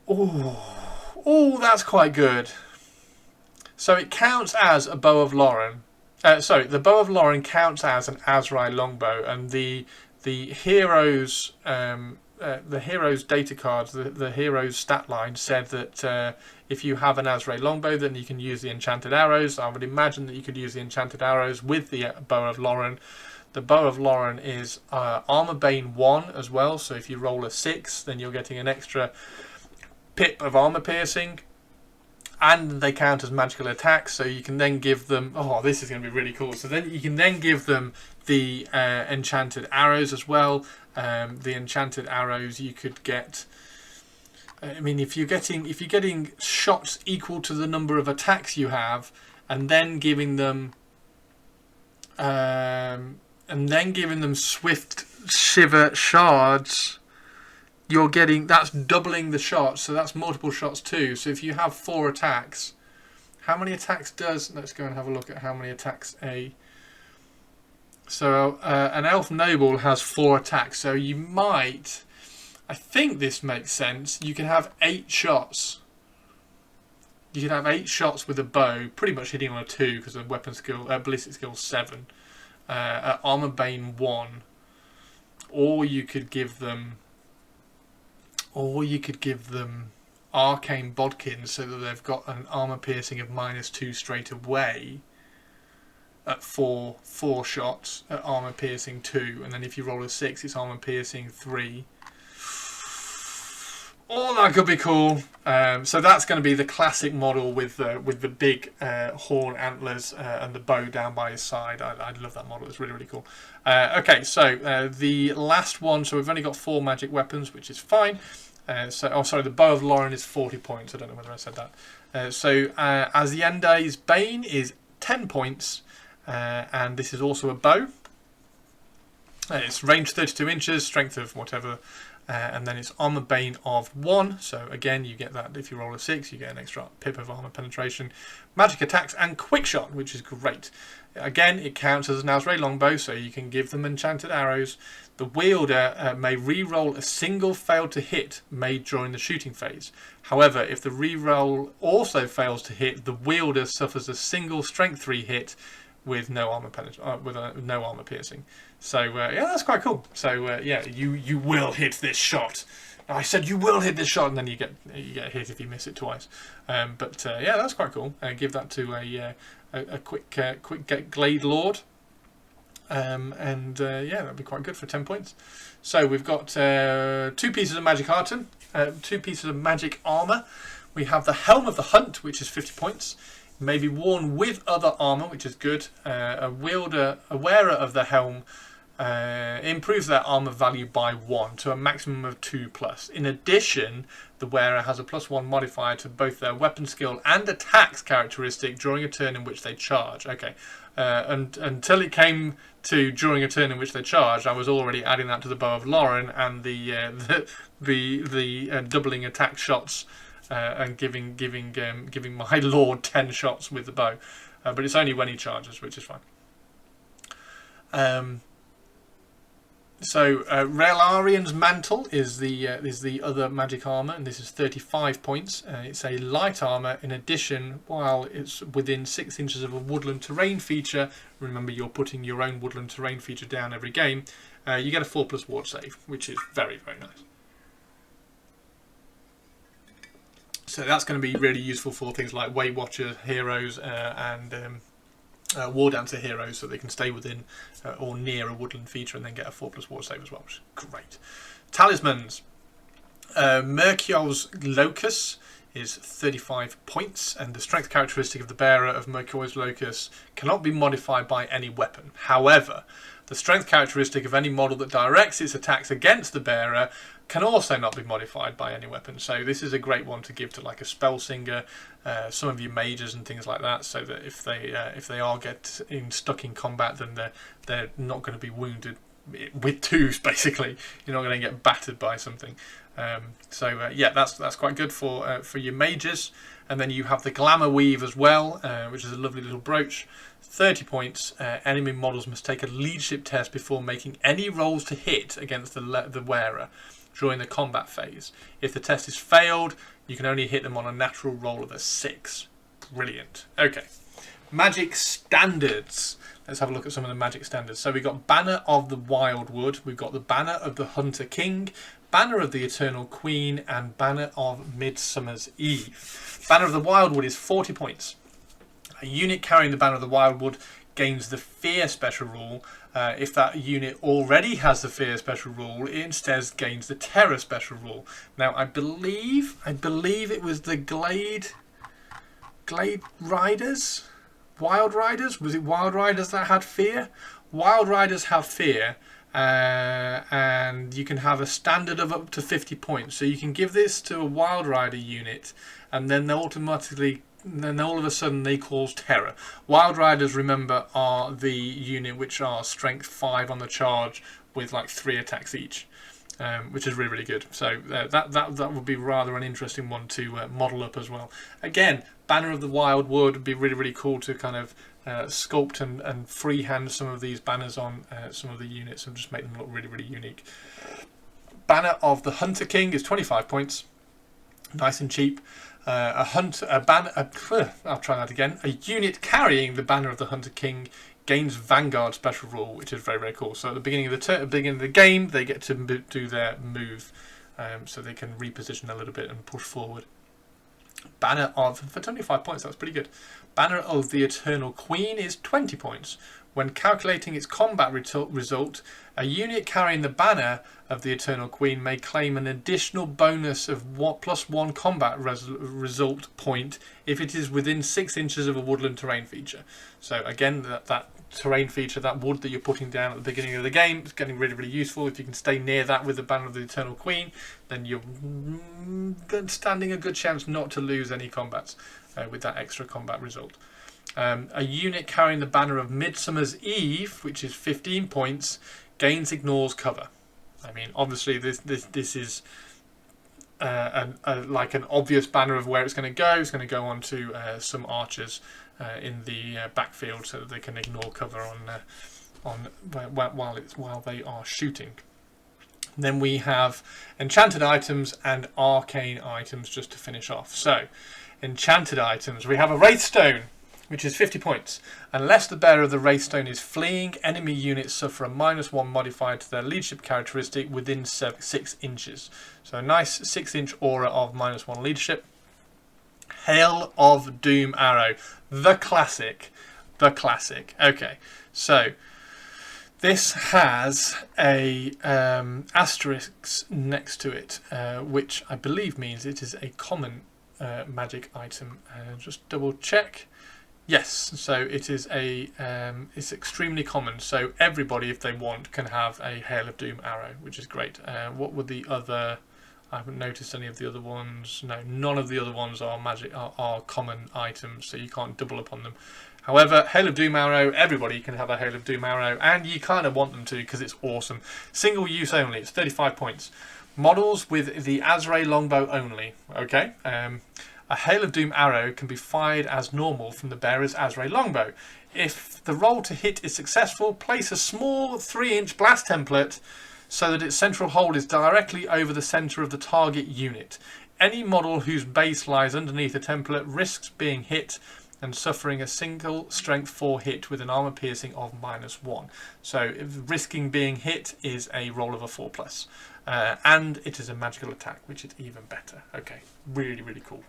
Oh, that's quite good. So it counts as a Bow of Lauren. The Bow of Lauren counts as an Azrae longbow, and the heroes. The hero's data cards, the hero's stat line said that if you have an Azrae longbow, then you can use the enchanted arrows. I would imagine that you could use the enchanted arrows with the Bow of Lauren. The Bow of Lauren is Armor Bane 1 as well, so if you roll a 6, then you're getting an extra pip of armor piercing. And they count as magical attacks, so you can then give them... Oh, this is going to be really cool. So then you can then give them the enchanted arrows as well. The enchanted arrows you could get... I mean, if you're getting shots equal to the number of attacks you have, and then giving them swift shiver shards, you're getting, that's doubling the shots, so that's multiple shots too. So if you have 4 attacks, how many attacks does... Let's go and have a look at how many attacks So an elf noble has 4 attacks, so you might I think this makes sense. You can have 8 shots. You can have 8 shots with a bow, pretty much hitting on a 2 because of weapon skill, ballistic skill 7, at armor bane 1, or you could give them, arcane bodkins so that they've got an armor piercing of -2 straight away at 4 shots at armor piercing 2, and then if you roll a 6, it's armor piercing 3. Oh, that could be cool. So that's going to be the classic model with the big horn antlers and the bow down by his side. I love that model. It's really, really cool. Okay, so the last one. So we've only got 4 magic weapons, which is fine. The Bow of Lauren is 40 points. I don't know whether I said that. Aziende's Bane is 10 points, and this is also a bow. It's range 32 inches, strength of whatever. And then it's armor bane of 1, so again you get that if you roll a 6, you get an extra pip of armor penetration, magic attacks, and quick shot, which is great. Again, it counts as an Azrael longbow, so you can give them enchanted arrows. The wielder may re-roll a single failed to hit made during the shooting phase. However, if the re-roll also fails to hit, the wielder suffers a single strength 3 hit with no armor no armor piercing. So yeah, that's quite cool. So yeah, you will hit this shot. I said you will hit this shot, and then you get hit if you miss it twice. But yeah, that's quite cool. Give that to a quick Glade Lord, and yeah, that'd be quite good for 10 points. So we've got 2 pieces of magic arton, 2 pieces of magic armor. We have the Helm of the Hunt, which is 50 points. May be worn with other armor, which is good. A wearer of the helm improves their armor value by 1 to a maximum of 2+. In addition, the wearer has a +1 modifier to both their weapon skill and attacks characteristic during a turn in which they charge. Okay, and until it came to during a turn in which they charge, I was already adding that to the Bow of Lauren and the doubling attack shots. And giving my lord 10 shots with the bow, but it's only when he charges, which is fine. Relarian's Mantle is the other magic armor, and this is 35 points. It's a light armor. In addition, while it's within 6 inches of a woodland terrain feature, remember you're putting your own woodland terrain feature down every game. You get a 4+ ward save, which is very, very nice. So that's going to be really useful for things like Weight Watcher heroes and War Dancer heroes, so they can stay within or near a woodland feature and then get a 4+ ward save as well, which is great. Talismans. Mercio's Locus is 35 points, and the strength characteristic of the bearer of Mercio's Locus cannot be modified by any weapon. However, the strength characteristic of any model that directs its attacks against the bearer can also not be modified by any weapon. So this is a great one to give to like a Spellsinger, some of your mages and things like that, so that if they are stuck in combat, then they're not going to be wounded with 2s. Basically, you're not going to get battered by something. Yeah, that's quite good for your mages. And then you have the Glamour Weave as well, which is a lovely little brooch. 30 points. Enemy models must take a leadership test before making any rolls to hit against the wearer during the combat phase. If the test is failed, you can only hit them on a natural roll of a 6. Brilliant. Okay. Magic standards. Let's have a look at some of the magic standards. So we've got Banner of the Wildwood, we've got the Banner of the Hunter King, Banner of the Eternal Queen, and Banner of Midsummer's Eve. Banner of the Wildwood is 40 points. A unit carrying the Banner of the Wildwood gains the Fear special rule. If that unit already has the Fear special rule, it instead gains the Terror special rule. Now, I believe it was the Glade Riders? Wild Riders? Was it Wild Riders that had Fear? Wild Riders have Fear, and you can have a standard of up to 50 points. So you can give this to a Wild Rider unit, and then all of a sudden they cause Terror. Wild Riders, remember, are the unit which are strength 5 on the charge with like 3 attacks each, which is really, really good. So that would be rather an interesting one to model up as well. Again, Banner of the Wildwood would be really, really cool to kind of sculpt and freehand some of these banners on some of the units and just make them look really, really unique. Banner of the Hunter King is 25 points. Nice and cheap. I'll try that again. A unit carrying the Banner of the Hunter King gains Vanguard special rule, which is very, very cool. So at the beginning of the game, they get to do their move, so they can reposition a little bit and push forward. Banner of, for 25 points, that's pretty good. Banner of the Eternal Queen is 20 points. When calculating its combat result, a unit carrying the banner of the Eternal Queen may claim an additional bonus of +1 combat result point if it is within 6 inches of a woodland terrain feature. So again, that terrain feature, that wood that you're putting down at the beginning of the game, is getting really, really useful. If you can stay near that with the banner of the Eternal Queen, then you're standing a good chance not to lose any combats with that extra combat result. A unit carrying the banner of Midsummer's Eve, which is 15 points, gains ignores cover. I mean, obviously this is like an obvious banner of where it's going to go. It's going to go on to some archers in the backfield, so that they can ignore cover while they are shooting. Then we have enchanted items and arcane items just to finish off. So, enchanted items, we have a Wraithstone, which is 50 points. Unless the bearer of the Wraithstone is fleeing, enemy units suffer a -1 modifier to their leadership characteristic within 6 inches. So a nice 6-inch aura of -1 leadership. Hail of Doom Arrow, the classic. Okay, so this has a asterisk next to it, which I believe means it is a common magic item. Just double check. Yes, so it is it's extremely common. So everybody, if they want, can have a Hail of Doom arrow, which is great. What were the other? I haven't noticed any of the other ones. No, none of the other ones are magic are common items, so you can't double up on them. However, Hail of Doom arrow, everybody can have a Hail of Doom arrow, and you kind of want them to because it's awesome. Single use only. It's 35 points. Models with the Azrael longbow only. Okay. A Hail of Doom arrow can be fired as normal from the bearer's Azrael longbow. If the roll to hit is successful, place a small 3-inch blast template so that its central hold is directly over the centre of the target unit. Any model whose base lies underneath the template risks being hit and suffering a single strength 4 hit with an armour piercing of -1. So risking being hit is a roll of a 4+. And it is a magical attack, which is even better. Okay, really, really cool.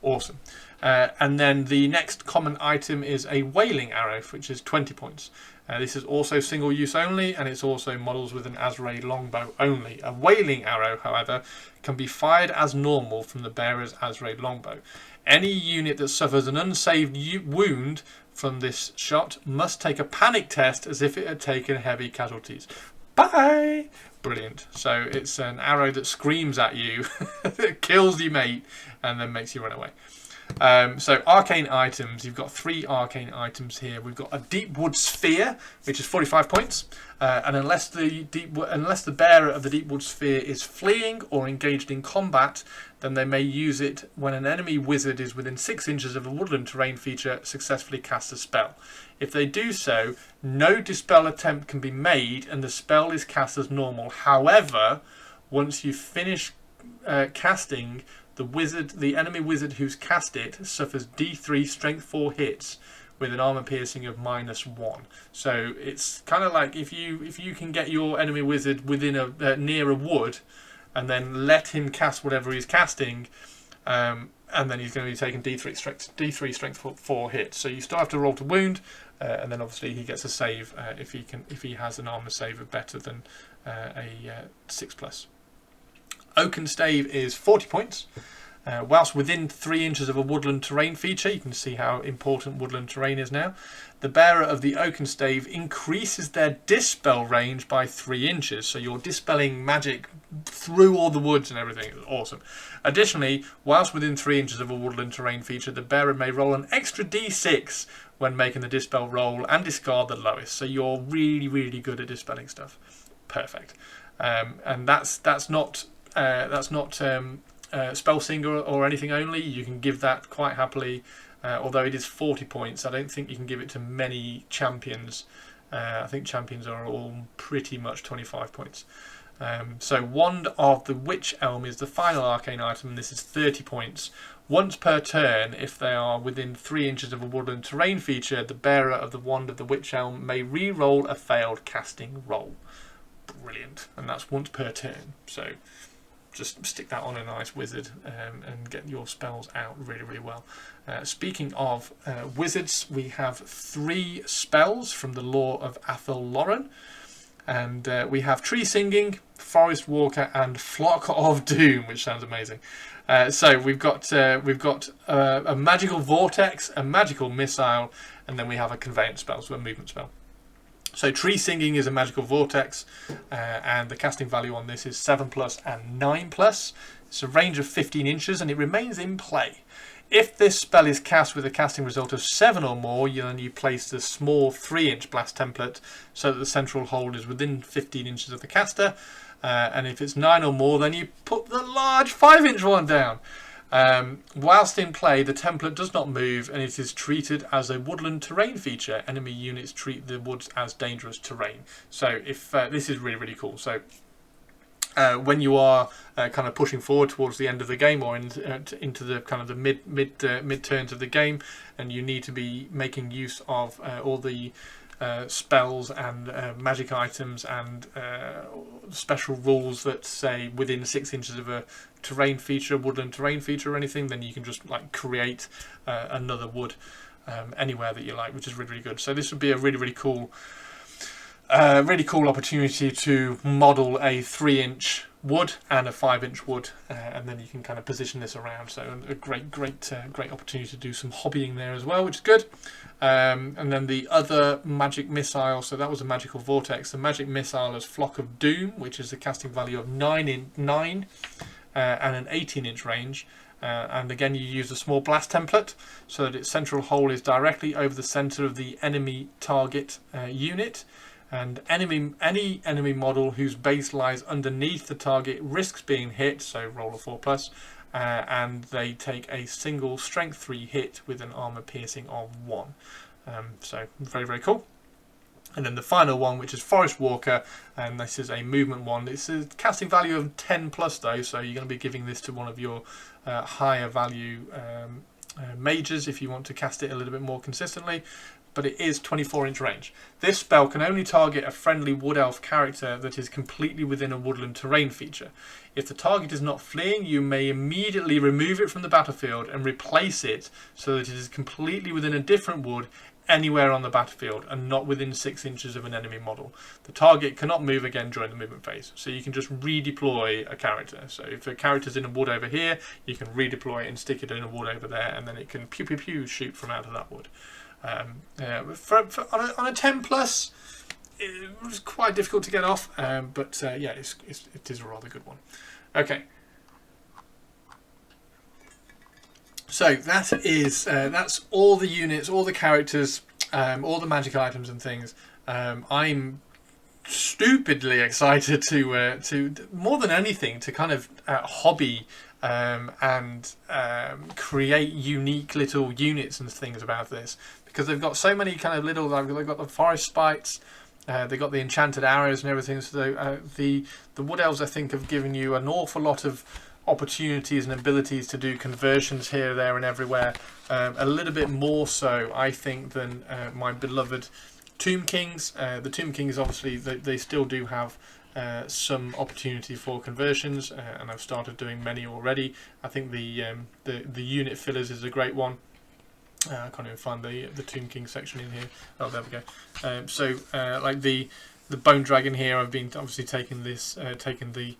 Awesome. And then the next common item is a Wailing Arrow, which is 20 points. This is also single use only, and it's also models with an Azrael longbow only. A Wailing Arrow, however, can be fired as normal from the bearer's Azrael longbow. Any unit that suffers an unsaved wound from this shot must take a panic test as if it had taken heavy casualties. Bye! Brilliant. So it's an arrow that screams at you, that kills your mate, and then makes you run away. So arcane items, you've got 3 arcane items here. We've got a Deepwood Sphere, which is 45 points, and unless the bearer of the Deepwood Sphere is fleeing or engaged in combat, then they may use it when an enemy wizard is within 6 inches of a woodland terrain feature successfully casts a spell. If they do so, no dispel attempt can be made and the spell is cast as normal. However, once you finish casting, the enemy wizard who's cast it suffers D3 strength 4 hits with an armor piercing of -1. So it's kind of like if you can get your enemy wizard within near a wood, and then let him cast whatever he's casting, and then he's going to be taking D3 strength 4 hits. So you still have to roll to wound, and then obviously he gets a save if he has an armor save of better than a 6+. Oaken Stave is 40 points. Whilst within 3 inches of a woodland terrain feature, you can see how important woodland terrain is now, the bearer of the Oaken Stave increases their dispel range by 3 inches. So you're dispelling magic through all the woods and everything. It's awesome. Additionally, whilst within 3 inches of a woodland terrain feature, the bearer may roll an extra D6 when making the dispel roll and discard the lowest. So you're really, really good at dispelling stuff. Perfect. And that's not spell singer or anything only. You can give that quite happily, although it is 40 points. I don't think you can give it to many champions. I think champions are all pretty much 25 points. So Wand of the Witch Elm is the final arcane item, and this is 30 points. Once per turn, if they are within 3 inches of a woodland terrain feature, the bearer of the Wand of the Witch Elm may re-roll a failed casting roll. Brilliant. And that's once per turn. So just stick that on a nice wizard and get your spells out really, really well. Speaking of wizards, we have 3 spells from the Lore of Athel Loren. And we have Tree Singing, Forest Walker, and Flock of Doom, which sounds amazing. So we've got a magical vortex, a magical missile, and then we have a conveyance spell, so a movement spell. So Tree Singing is a magical vortex, and the casting value on this is 7+ and 9+. It's a range of 15 inches, and it remains in play. If this spell is cast with a casting result of 7 or more, then you place the small 3-inch blast template so that the central hold is within 15 inches of the caster. And if it's 9 or more, then you put the large 5-inch one down. Whilst in play, the template does not move, and it is treated as a woodland terrain feature. Enemy units treat the woods as dangerous terrain. So if this is really, really cool. So when you are kind of pushing forward towards the end of the game, or into the kind of the mid turns of the game, and you need to be making use of all the spells and magic items and special rules that say within 6 inches of a terrain feature, woodland terrain feature or anything, then you can just like create another wood anywhere that you like, which is really, really good. So this would be a really, really cool opportunity to model a 3-inch wood and a 5-inch wood, and then you can kind of position this around. So a great opportunity to do some hobbying there as well, which is good. And then the other magic missile, so that was a magical vortex. The magic missile is Flock of Doom, which is a casting value of 9 and an 18-inch range. And again, you use a small blast template so that its central hole is directly over the center of the enemy target unit. And any enemy model whose base lies underneath the target risks being hit, so roll a 4+, and they take a single strength 3 hit with an armor piercing of 1. So very, very cool. And then the final one, which is Forest Walker, and this is a movement one. It's a casting value of 10+ though, so you're going to be giving this to one of your higher value mages if you want to cast it a little bit more consistently. But it is 24-inch range. This spell can only target a friendly wood elf character that is completely within a woodland terrain feature. If the target is not fleeing, you may immediately remove it from the battlefield and replace it so that it is completely within a different wood anywhere on the battlefield and not within 6 inches of an enemy model. The target cannot move again during the movement phase, so you can just redeploy a character. So if a character's in a wood over here, you can redeploy it and stick it in a wood over there, and then it can pew pew pew shoot from out of that wood. On a 10+, it was quite difficult to get off, but yeah, it is a rather good one. Okay, so that's all the units, all the characters, all the magic items and things. I'm stupidly excited to more than anything to kind of hobby and create unique little units and things about this, because they've got so many kind of little, like they've got the forest spites, they've got the enchanted arrows and everything. So the wood elves, I think, have given you an awful lot of opportunities and abilities to do conversions here, there and everywhere, a little bit more so I think than my beloved Tomb Kings. The Tomb Kings, obviously they still do have some opportunity for conversions, and I've started doing many already. I think the unit fillers is a great one. I can't even find the Tomb King section in here. Oh, there we go. Like the Bone Dragon here, I've been obviously taking the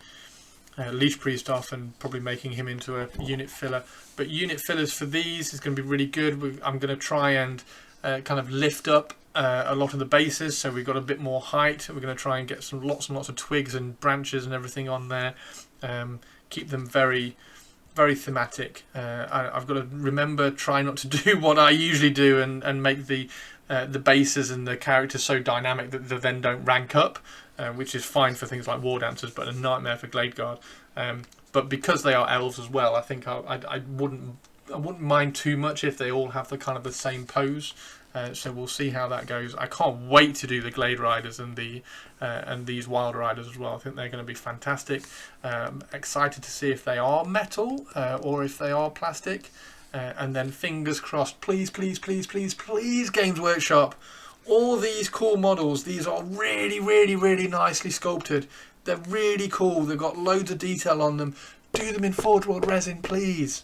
Leech Priest off and probably making him into a unit filler. But unit fillers for these is going to be really good. I'm going to try and kind of lift up a lot of the bases, so we've got a bit more height. We're going to try and get lots and lots of twigs and branches and everything on there. Keep them very, very thematic. I've got to remember, try not to do what I usually do and make the bases and the characters so dynamic that they then don't rank up, which is fine for things like War Dancers, but a nightmare for Glade Guard. But because they are elves as well, I think I wouldn't mind too much if they all have the kind of the same pose. So we'll see how that goes. I can't wait to do the Glade Riders and these Wild Riders as well. I think they're going to be fantastic. Excited to see if they are metal or if they are plastic. And then fingers crossed, please, please, please, please, please, Games Workshop. All these cool models, these are really, really, really nicely sculpted. They're really cool. They've got loads of detail on them. Do them in Forge World resin, please.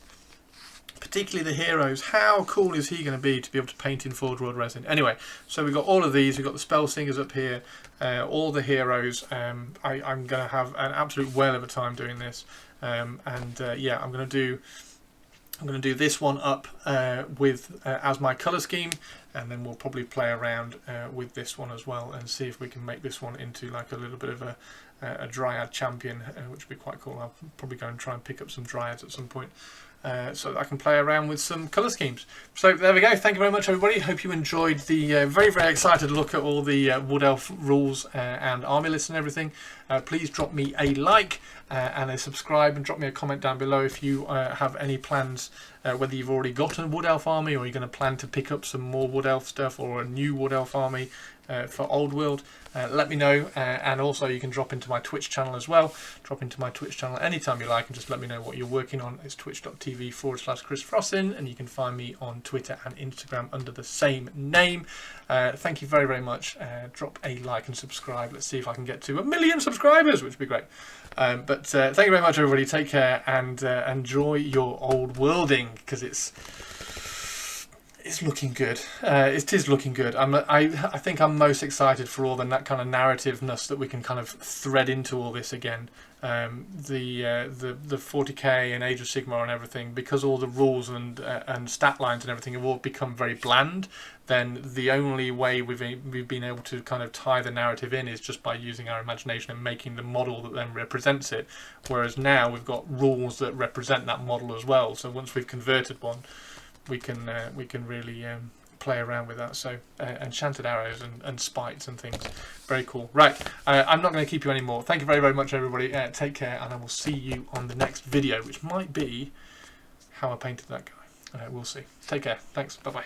Particularly the heroes. How cool is he going to be able to paint in Forge World resin? Anyway, so we've got all of these. We've got the Spell Singers up here. All the heroes. I'm going to have an absolute whale of a time doing this. Yeah, I'm going to do this one up with as my colour scheme, and then we'll probably play around with this one as well and see if we can make this one into like a little bit of a Dryad champion, which would be quite cool. I'll probably go and try and pick up some Dryads at some point. So that I can play around with some colour schemes. So there we go. Thank you very much, everybody. Hope you enjoyed the very, very excited look at all the Wood Elf rules and army lists and everything. Please drop me a like and a subscribe, and drop me a comment down below if you have any plans, whether you've already got a Wood Elf army or you're going to plan to pick up some more Wood Elf stuff or a new Wood Elf army for Old World. Let me know, and also you can drop into my Twitch channel as well. Drop into my Twitch channel anytime you like and just let me know what you're working on. It's twitch.tv/Chris Frossin, and you can find me on Twitter and Instagram under the same name. Thank you very, very much. Drop a like and subscribe. Let's see if I can get to 1 million subscribers, which would be great. But thank you very much, everybody. Take care and enjoy your old worlding, because it's looking good. It is looking good. I think I'm most excited for all the kind of narrativeness that we can kind of thread into all this again. The 40k and Age of Sigmar and everything, because all the rules and stat lines and everything have all become very bland. Then the only way we've been able to kind of tie the narrative in is just by using our imagination and making the model that then represents it. Whereas now we've got rules that represent that model as well. So once we've converted one, we can really play around with that. So enchanted arrows and spites and things, very cool. Right, I'm not going to keep you anymore. Thank you very, very much, everybody. Take care, and I will see you on the next video, which might be how I painted that guy. We'll see. Take care. Thanks. Bye bye.